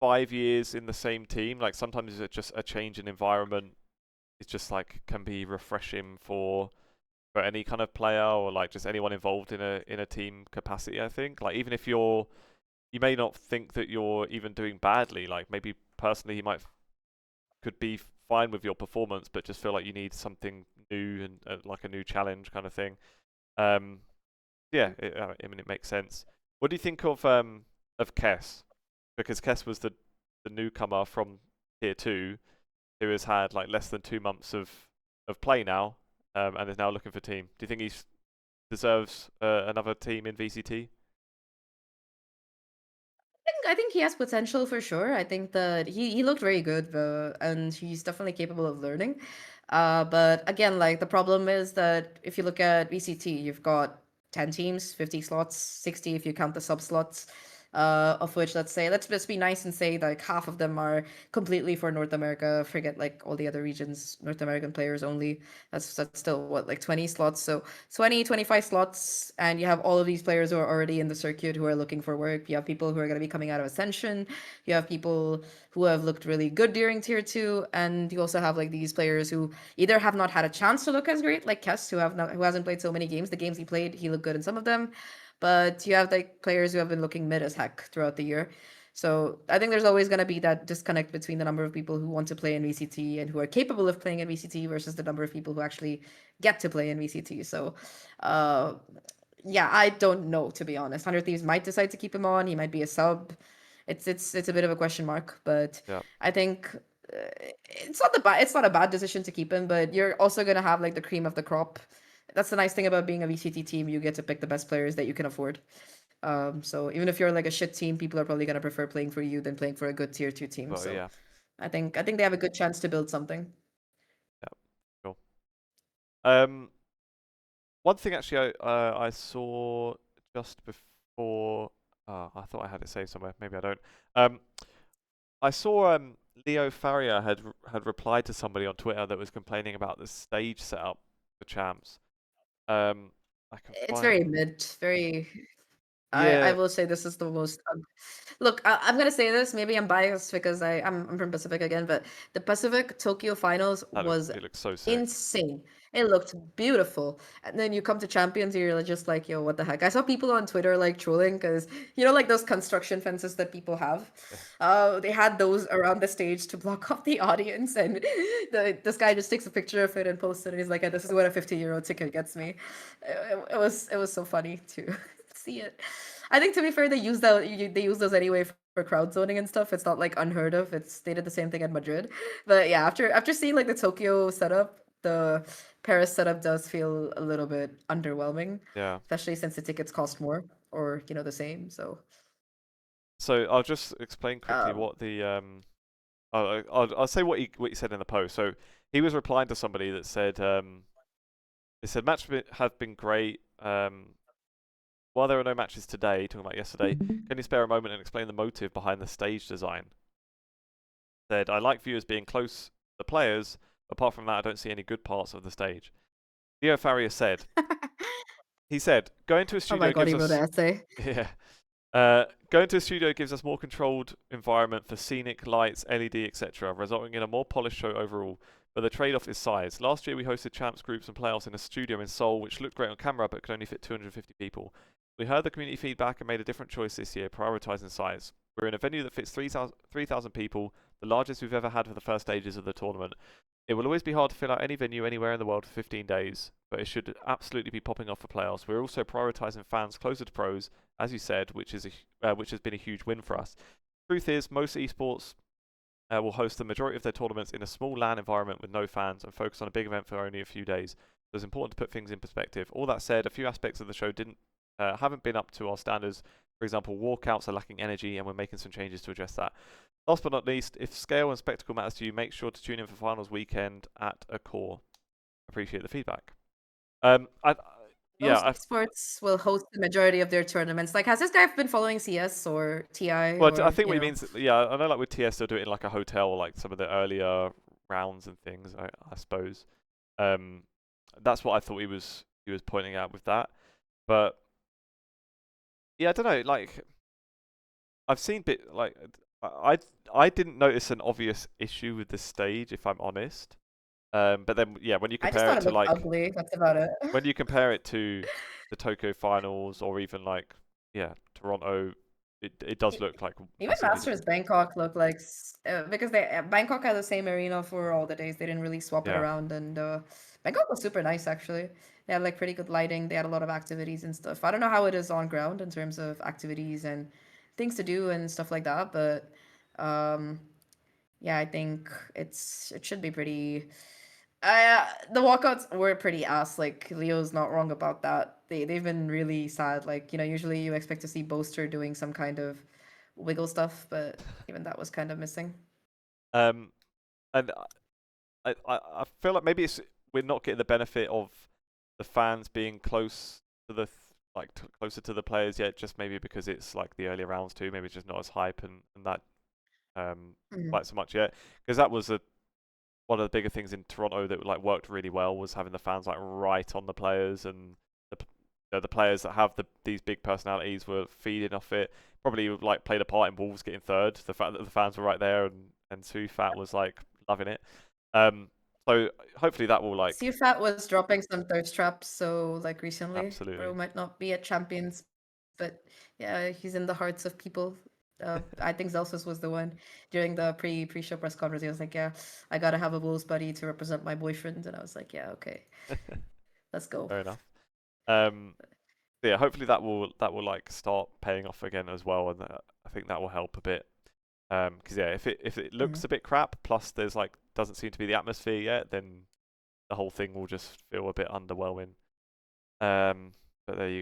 5 years in the same team, like sometimes it's just a change in environment. It's just like can be refreshing for any kind of player or like just anyone involved in a team capacity. I think like even if you may not think that you're even doing badly. Like maybe personally, could be fine with your performance, but just feel like you need something new and like a new challenge kind of thing. Yeah, I mean it makes sense. What do you think of Kess? Because Kess was the newcomer from tier 2 who has had like less than 2 months of play now, and is now looking for team. Do you think he deserves another team in VCT? I think he has potential for sure. I think that he looked very good, and he's definitely capable of learning. But again, like the problem is that if you look at VCT, you've got 10 teams, 50 slots, 60 if you count the sub slots. Of which let's just be nice and say like half of them are completely for North America. Forget like all the other regions, North American players only. That's still what, like 20 slots. So 20, 25 slots, and you have all of these players who are already in the circuit who are looking for work. You have people who are going to be coming out of Ascension. You have people who have looked really good during tier 2, and you also have like these players who either have not had a chance to look as great, like Kess, who hasn't played so many games. The games he played, he looked good in some of them, but you have like players who have been looking mid as heck throughout the year. So I think there's always going to be that disconnect between the number of people who want to play in VCT and who are capable of playing in VCT versus the number of people who actually get to play in VCT. So, yeah, I don't know, to be honest. 100 Thieves might decide to keep him on. He might be a sub. It's a bit of a question mark, but Yeah. I think it's not a bad decision to keep him. But you're also gonna have like the cream of the crop. That's the nice thing about being a VCT team. You get to pick the best players that you can afford. So even if you're like a shit team, people are probably gonna prefer playing for you than playing for a good tier 2 team. Well, So yeah. I think they have a good chance to build something. Yeah. Cool. One thing actually I saw just before. I thought I had it saved somewhere. Maybe I don't. I saw Leo Faria had replied to somebody on Twitter that was complaining about the stage setup for champs. I can It's find. very mid, very. I Yeah, will say this is the most look, I'm gonna say this, maybe I'm biased because I'm from Pacific again, but the Pacific Tokyo Finals was it looks so sick. insane. It looked beautiful. And then you come to Champions, you're just like, yo, what the heck? I saw people on Twitter like trolling because like those construction fences that people have. Yeah. They had those around the stage to block off the audience, and this guy just takes a picture of it and posts it. And he's like, "Yeah, this is what a 50-euro ticket gets me." It was so funny to see it. I think to be fair, they use those anyway for crowd zoning and stuff. It's not like unheard of. They did the same thing in Madrid. But yeah, after seeing like the Tokyo setup, the Paris setup does feel a little bit underwhelming, Yeah. especially since the tickets cost more or the same. So So I'll just explain quickly um what the I'll say what he said in the post. So he was replying to somebody that said it said have been great. While there are no matches today, talking about yesterday, can you spare a moment and explain the motive behind the stage design? Said I like viewers being close to the players. Apart from that, I don't see any good parts of the stage. Leo Faria said he said going to a oh my studio god, gives he wrote an us essay. yeah. Going to a studio gives us more controlled environment for scenic, lights, LED, etc., resulting in a more polished show overall. But the trade-off is size. Last year we hosted champs groups and playoffs in a studio in Seoul, which looked great on camera but could only fit 250 people. We heard the community feedback and made a different choice this year, prioritising size. We're in a venue that fits 3,000 people, the largest we've ever had for the first stages of the tournament. It will always be hard to fill out any venue anywhere in the world for 15 days, but it should absolutely be popping off for playoffs. We're also prioritising fans closer to pros, as you said, which has been a huge win for us. Truth is, most esports will host the majority of their tournaments in a small LAN environment with no fans and focus on a big event for only a few days. So it's important to put things in perspective. All that said, a few aspects of the show haven't been up to our standards. For example, walkouts are lacking energy, and we're making some changes to address that. Last but not least, if scale and spectacle matters to you, make sure to tune in for finals weekend at a core. Appreciate the feedback. I yeah, Most esports will host the majority of their tournaments. Like, has this guy been following CS or TI well, I or think what he means, yeah, I know like with TS they'll do it in like a hotel, like some of the earlier rounds and things. I suppose. Um, that's what I thought he was pointing out with that. But yeah, I don't know. Like I've seen bit like I didn't notice an obvious issue with the stage, if I'm honest. But then yeah, when you I just compare thought it it to looked like ugly. That's about it. when you compare it to the Tokyo finals or even like yeah Toronto, it does look like Even massively Masters different. Bangkok looked like because they Bangkok had the same arena for all the days. They didn't really swap it Yeah. around, and Bangkok was super nice actually. They had like pretty good lighting. They had a lot of activities and stuff. I don't know how it is on ground in terms of activities and things to do and stuff like that, but um, yeah, I think it should be pretty. The walkouts were pretty ass. Like Leo's not wrong about that. They've been really sad. Like usually you expect to see Boaster doing some kind of wiggle stuff, but even that was kind of missing. Um, and I feel like maybe we're not getting the benefit of the fans being close to closer to the players yet. Just maybe because it's like the earlier rounds too. Maybe it's just not as hype and that Mhm. like so much yet. Because that was one of the bigger things in Toronto that like worked really well was having the fans like right on the players and the players that have these big personalities were feeding off it. Probably like played a part in Wolves getting third. The fact that the fans were right there and Sufat was like loving it. Um, so hopefully that will like Fat was dropping some thirst traps, so like recently, bro absolutely. might not be at Champions, but yeah, he's in the hearts of people. I think Zelsus was the one during the pre-show press conference. He was like, "Yeah, I gotta have a Wolves buddy to represent my boyfriend," and I was like, "Yeah, okay, let's go." Fair enough. Um, yeah, hopefully that will like start paying off again as well, and I think that will help a bit. Because yeah, if it looks Mhm. a bit crap, plus there's like doesn't seem to be the atmosphere yet, then the whole thing will just feel a bit underwhelming. But there you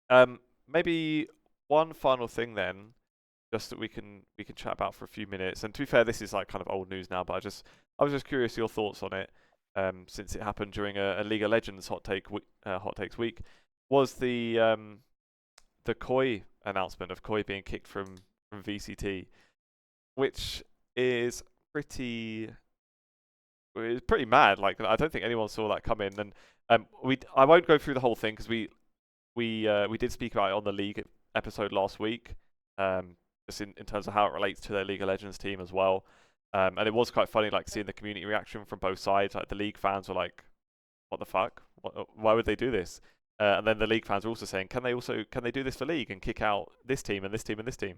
go. Maybe one final thing then, just that we can chat about for a few minutes. And to be fair, this is like kind of old news now, but I was just curious your thoughts on it. Since it happened during a League of Legends hot takes week, was the Koi announcement of Koi being kicked from VCT, which is pretty it's pretty mad. Like I don't think anyone saw that come in. And I won't go through the whole thing because we did speak about it on the league episode last week, just in terms of how it relates to their League of Legends team as well. And it was quite funny, like seeing the community reaction from both sides. Like the league fans were like, "What the fuck? Why would they do this?" And then the league fans were also saying, "Can they do this for league and kick out this team and this team and this team?"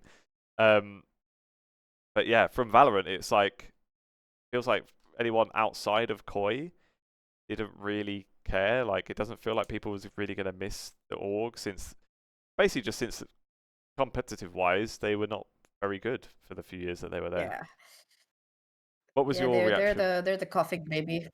Um, but yeah, from Valorant, it's like feels like anyone outside of Koi didn't really care. Like it doesn't feel like people was really gonna miss the org since competitive wise they were not very good for the few years that they were there. Yeah. What was Yeah, your reaction? they're the coughing baby.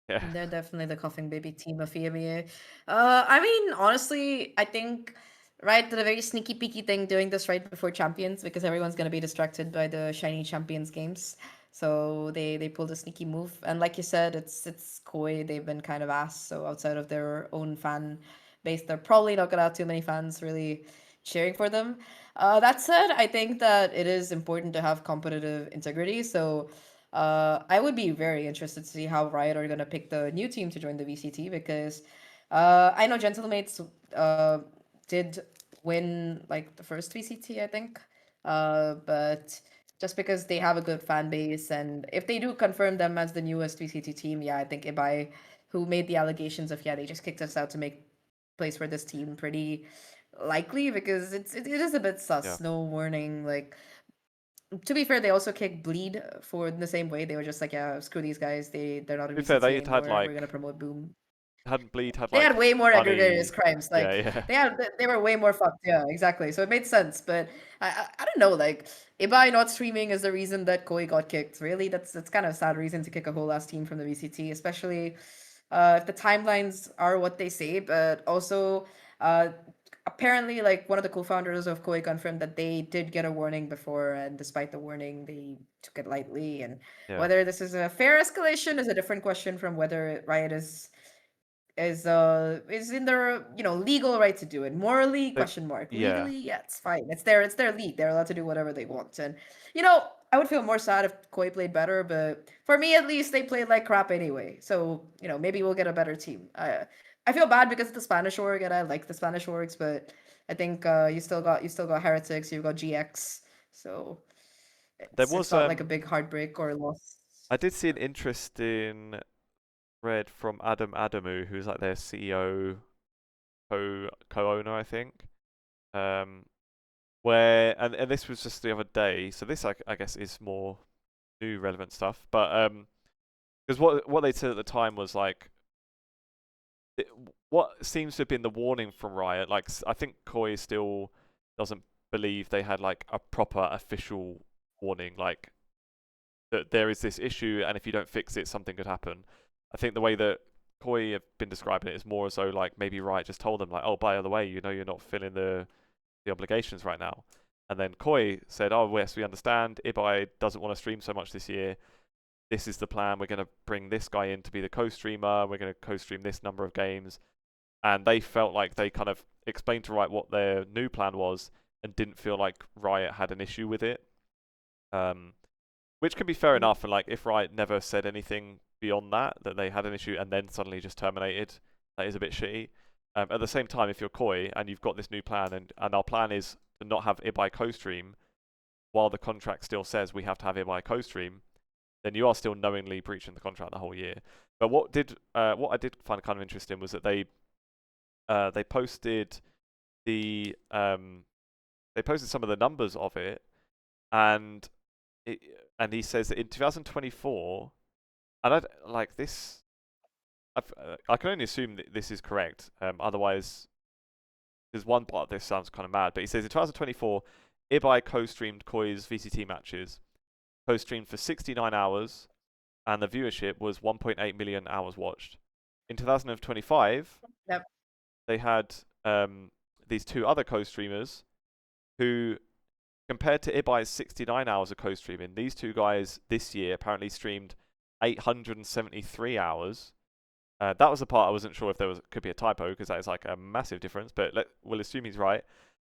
Yeah, They're definitely the coughing baby team of EMEA. I mean, honestly, I think right the very sneaky peeky thing doing this right before Champions because everyone's gonna be distracted by the shiny Champions games. So they pulled a sneaky move, and like you said, it's Koi. They've been kind of ass. So outside of their own fan base, they're probably not gonna have too many fans really cheering for them. That said, I think that it is important to have competitive integrity. So I would be very interested to see how Riot are gonna pick the new team to join the VCT because I know Gentlemates did win like the first VCT, I think. But just because they have a good fan base and if they do confirm them as the newest VCT team, yeah, I think Ibai, who made the allegations of they just kicked us out to make place for this team pretty likely because it is a bit yeah. sus. No warning, like to be fair, they also kicked Bleed for the same way. They were just like, yeah, screw these guys. They're not a To be fair, VCT they'd had anymore. We're gonna like promote Boom. hadn't Bleed had They had like way more egregious money. crimes. Yeah, Like yeah. they were way more fucked. Yeah, exactly. So it made sense. But I don't know. Like Ibai not streaming is the reason that Koi got kicked. Really, that's kind of a sad reason to kick a whole last team from the VCT, especially if the timelines are what they say. But also, uh, apparently, like one of the co-founders of Koi confirmed that they did get a warning before, and despite the warning, they took it lightly. And Yeah. whether this is a fair escalation is a different question from whether Riot is in their legal right to do it. Morally, They, question mark. yeah. Legally, yeah, it's fine. It's their league. They're allowed to do whatever they want. And I would feel more sad if Koi played better, but for me at least, they played like crap anyway. So maybe we'll get a better team. I feel bad because of the Spanish org, and I like the Spanish orgs, but I think you still got Heretics, you've got GX, so There it's was not like a big heartbreak or loss. I did see an interesting thread from Adam Adamu, who's like their CEO co-owner, I think. Um, where and this was just the other day, so this I guess is more new relevant stuff. But because what they said at the time was like it, what seems to have been the warning from Riot. Like I think Koi still doesn't believe they had like a proper official warning, like that there is this issue, and if you don't fix it, something could happen. I think the way that Koi have been describing it is more as though like maybe Riot just told them like, oh, by the way, you're not filling the obligations right now. And then Koi said, oh, yes, we understand. Ibai doesn't want to stream so much this year. This is the plan. We're going to bring this guy in to be the co-streamer. We're going to co-stream this number of games. And they felt like they kind of explained to Riot what their new plan was and didn't feel like Riot had an issue with it. Which can be fair Mm. enough. And like if Riot never said anything beyond that they had an issue and then suddenly just terminated, that is a bit shitty. At the same time, if you're Koi and you've got this new plan and our plan is to not have Ibai co-stream while the contract still says we have to have Ibai co-stream, then you are still knowingly breaching the contract the whole year. But what I did find kind of interesting was that they posted they posted some of the numbers of it, and and he says that in 2024, and I like this. I can only assume that this is correct. Otherwise, there's one part of this sounds kind of mad. But he says in 2024, Ibai co-streamed Koi's VCT matches, co-streamed for 69 hours, and the viewership was 1.8 million hours watched. In 2025, Yep. they had these two other co-streamers who, compared to Ibai's 69 hours of co-streaming, these two guys this year apparently streamed 873 hours. That was the part I wasn't sure if could be a typo because that is like a massive difference, but we'll assume he's right.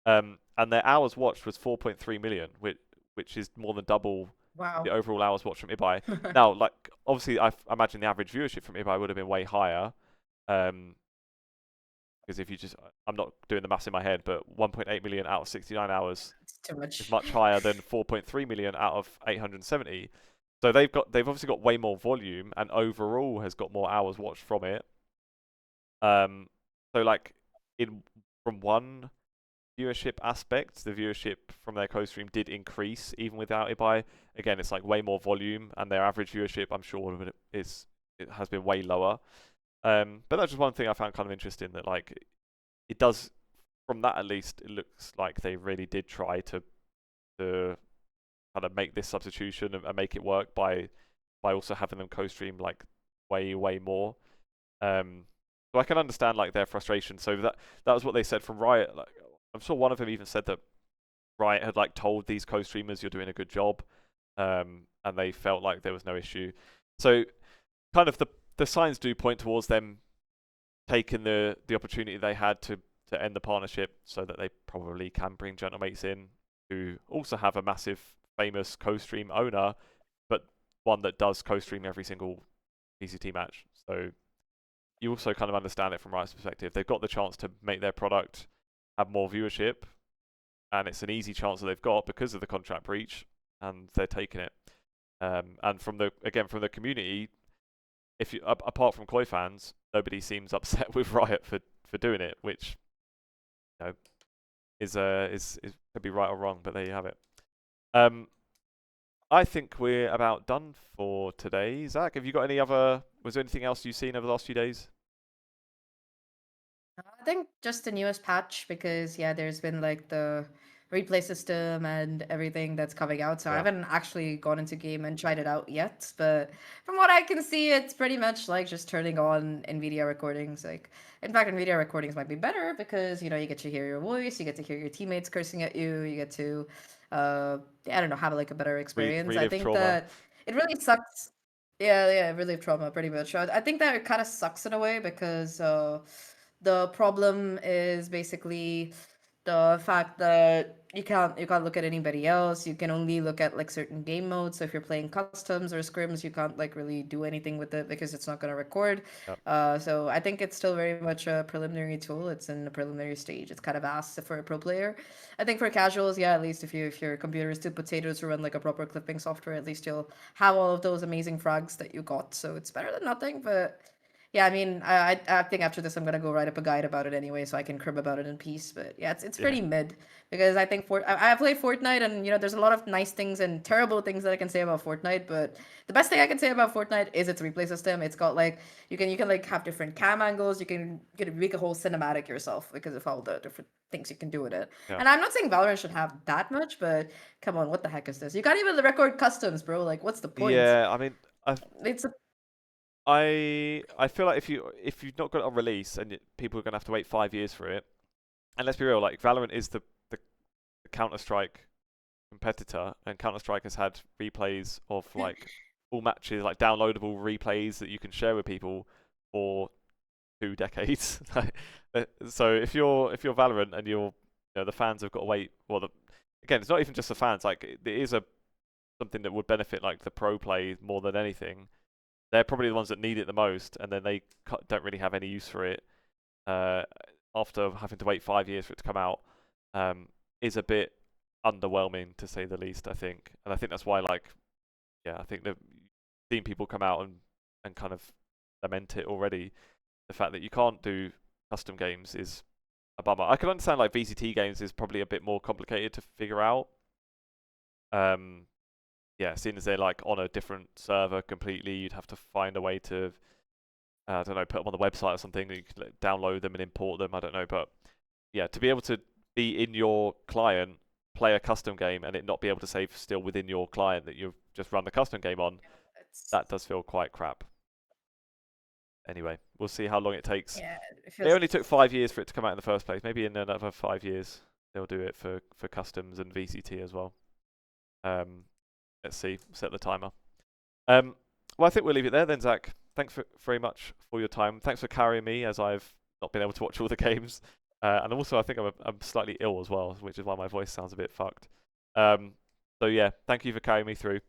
And their hours watched was 4.3 million, which is more than double Wow. the overall hours watched from Ibai. Now, like obviously, I imagine the average viewership from Ibai would have been way higher, because if you just, I'm not doing the maths in my head, but 1.8 million out of 69 hours It's too is much. much higher than 4.3 million out of 870. So they've obviously got way more volume, and overall has got more hours watched from it. So like in from one viewership aspect, the viewership from their co-stream did increase even without it. By again, it's like way more volume, and their average viewership, I'm sure, it has been way lower. But that's just one thing I found kind of interesting, that like it does, from that at least, it looks like they really did try to kind of make this substitution and make it work by also having them co-stream like way more. So I can understand like their frustration. So that was what they said from Riot. Like, I'm sure one of them even said that Riot had like told these co-streamers, "You're doing a good job," and they felt like there was no issue. So kind of the signs do point towards them taking the opportunity they had to end the partnership, so that they probably can bring Gentlemates in, who also have a massive famous co-stream owner, but one that does co-stream every single VCT match. So you also kind of understand it from Riot's perspective. They've got the chance to make their product have more viewership, and it's an easy chance that they've got because of the contract breach, and they're taking it. And from the community, if you apart from Koi fans, nobody seems upset with Riot for doing it, which you know is could be right or wrong, but there you have it. I think we're about done for today. Zach, have you got any other? Was there anything else you've seen over the last few days? I think just the newest patch, because yeah, there's been like the replay system and everything that's coming out. So I Yeah, haven't actually gone into game and tried it out yet, but from what I can see, it's pretty much like just turning on NVIDIA recordings. Like, in fact, NVIDIA recordings might be better because you get to hear your voice, you get to hear your teammates cursing at you, you get to, I don't know, have like a better experience. I relive think trauma. that it really sucks. Yeah, relive trauma pretty much. I think that it kind of sucks in a way because the problem is basically the fact that you can't look at anybody else. You can only look at like certain game modes. So if you're playing customs or scrims, you can't like really do anything with it because it's not going to record. Yep. So I think it's still very much a preliminary tool. It's in the preliminary stage. It's kind of asked for a pro player. I think for casuals, yeah, at least if your computer is too potatoes to run like a proper clipping software, at least you'll have all of those amazing frags that you got. So it's better than nothing, but yeah, I mean, I think after this I'm gonna go write up a guide about it anyway, so I can crib about it in peace. But yeah, it's Yeah, pretty mid because I think I play Fortnite, and there's a lot of nice things and terrible things that I can say about Fortnite. But the best thing I can say about Fortnite is its replay system. It's got like you can like have different cam angles. You can make a whole cinematic yourself because of all the different things you can do with it. yeah, And I'm not saying Valorant should have that much, but come on, what the heck is this? You can't even record customs, bro. Like, what's the point? yeah. I mean, It's I feel like if you've not got it on release, and people are gonna have to wait 5 years for it. And let's be real, like Valorant is the Counter Strike competitor, and Counter Strike has had replays of like all matches, like downloadable replays that you can share with people for 2 decades. So if you're Valorant and the fans have got to wait. Well, again, it's not even just the fans. Like it is something that would benefit like the pro play more than anything. They're probably the ones that need it the most, and then they don't really have any use for it after having to wait 5 years for it to come out. Is a bit underwhelming to say the least, I think. And I think that's why, like, yeah, I think seeing people come out and kind of lament it already. The fact that you can't do custom games is a bummer. I can understand like VCT games is probably a bit more complicated to figure out. Yeah, seeing as they're like on a different server completely, you'd have to find a way to, I don't know, put them on the website or something. You could like, download them and import them. I don't know, but yeah, to be able to be in your client, play a custom game, and it not be able to save still within your client that you've just run the custom game on, it's that does feel quite crap. Anyway, we'll see how long it takes. yeah, it It feels. only took 5 years for it to come out in the first place. Maybe in another 5 years they'll do it for customs and VCT as well. Let's see. Set the timer. Well, I think we'll leave it there then, Zach. Thanks very much for your time. Thanks for carrying me as I've not been able to watch all the games. And also, I think I'm slightly ill as well, which is why my voice sounds a bit fucked. So yeah, thank you for carrying me through.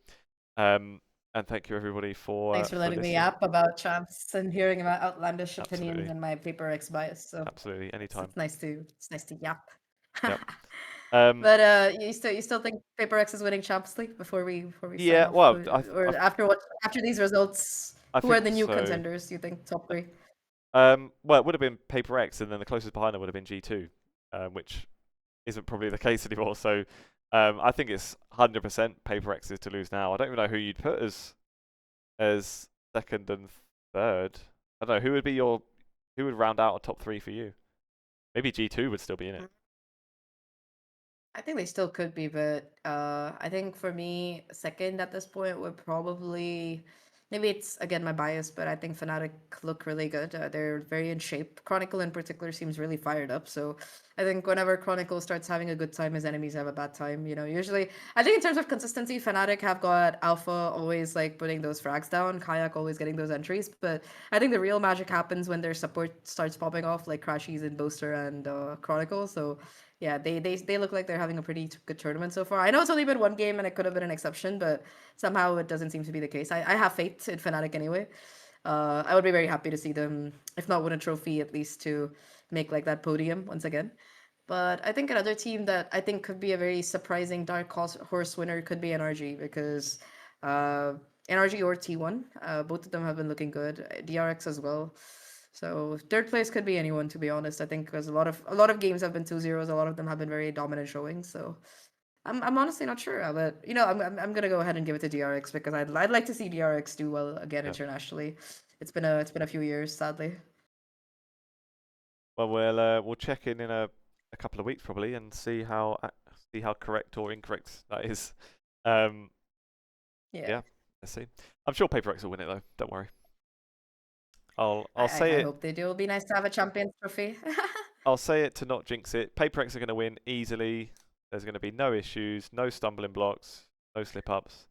And thank you everybody Thanks for letting me listening. yap about champs and hearing about outlandish opinions Absolutely. and my paper X bias. So Absolutely. Anytime. it's nice to yap. Yep. But you still think paper X is winning Champs League before we sign Yeah. off, Well, or after these results, I who are think the new so. contenders? You think top three? Well, it would have been Paper X, and then the closest behind it would have been G2, which isn't probably the case anymore. So I think it's 100% Paper X is to lose now. I don't even know who you'd put as second and third. I don't know who would round out a top three for you. Maybe G2 would still be in it. I think they still could be, but I think for me, second at this point would probably, maybe it's again my bias, but I think Fnatic look really good. They're very in shape. Chronicle in particular seems really fired up. So I think whenever Chronicle starts having a good time, his enemies have a bad time. Usually I think in terms of consistency, Fnatic have got Alpha always like putting those frags down, Kayak always getting those entries. But I think the real magic happens when their support starts popping off, like Crashies and Boaster and Chronicle. So yeah, they look like they're having a pretty good tournament so far. I know it's only been one game and it could have been an exception, but somehow it doesn't seem to be the case. I have faith in Fnatic anyway. I would be very happy to see them, if not win a trophy, at least to make like that podium once again. But I think another team that I think could be a very surprising dark horse winner could be NRG because uh, NRG or T1, both of them have been looking good. DRX as well. So third place could be anyone, to be honest. I think because a lot of games have been 2-0s. A lot of them have been very dominant showing. So I'm honestly not sure, but I'm gonna go ahead and give it to DRX because I'd like to see DRX do well again Yeah. internationally. It's been a few years, sadly. Well, we'll check in a couple of weeks probably and see how correct or incorrect that is. Yeah. Yeah, let's see. I'm sure Paper X will win it though. Don't worry. I'll I, say I I it. hope they do. It'll be nice to have a champions trophy. I'll say it to not jinx it. Paper X are going to win easily. There's going to be no issues, no stumbling blocks, no slip ups.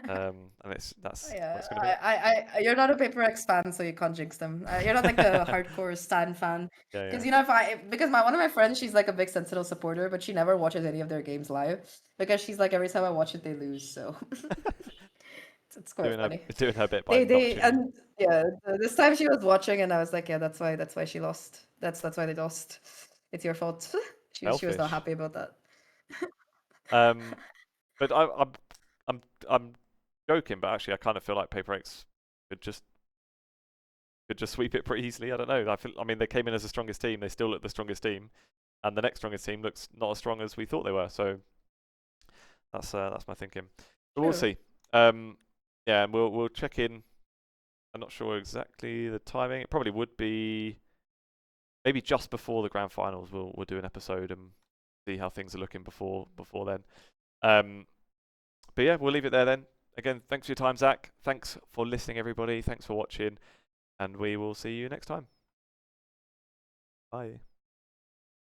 And that's what Yeah, it's going to be. you're not a Paper X fan, so you can't jinx them. You're not like the hardcore Stan fan, Yeah, yeah. because because one of my friends, she's like a big Sentinel supporter, but she never watches any of their games live because she's like every time I watch it, they lose. So it's quite funny. doing her bit by not They tuning in. and yeah, this time she was watching, and I was like, yeah, that's why she lost. That's why they lost. It's your fault. She was not Selfish. happy about that. But I'm joking, but actually I kind of feel like Paper X could just sweep it pretty easily. I don't know. I mean, they came in as the strongest team. They still look the strongest team, and the next strongest team looks not as strong as we thought they were. So that's my thinking. But we'll True. see. Yeah, and we'll check in. I'm not sure exactly the timing. It probably would be maybe just before the grand finals. We'll do an episode and see how things are looking before then. But yeah, we'll leave it there then. Again, thanks for your time, Zach. Thanks for listening, everybody. Thanks for watching, and we will see you next time. Bye.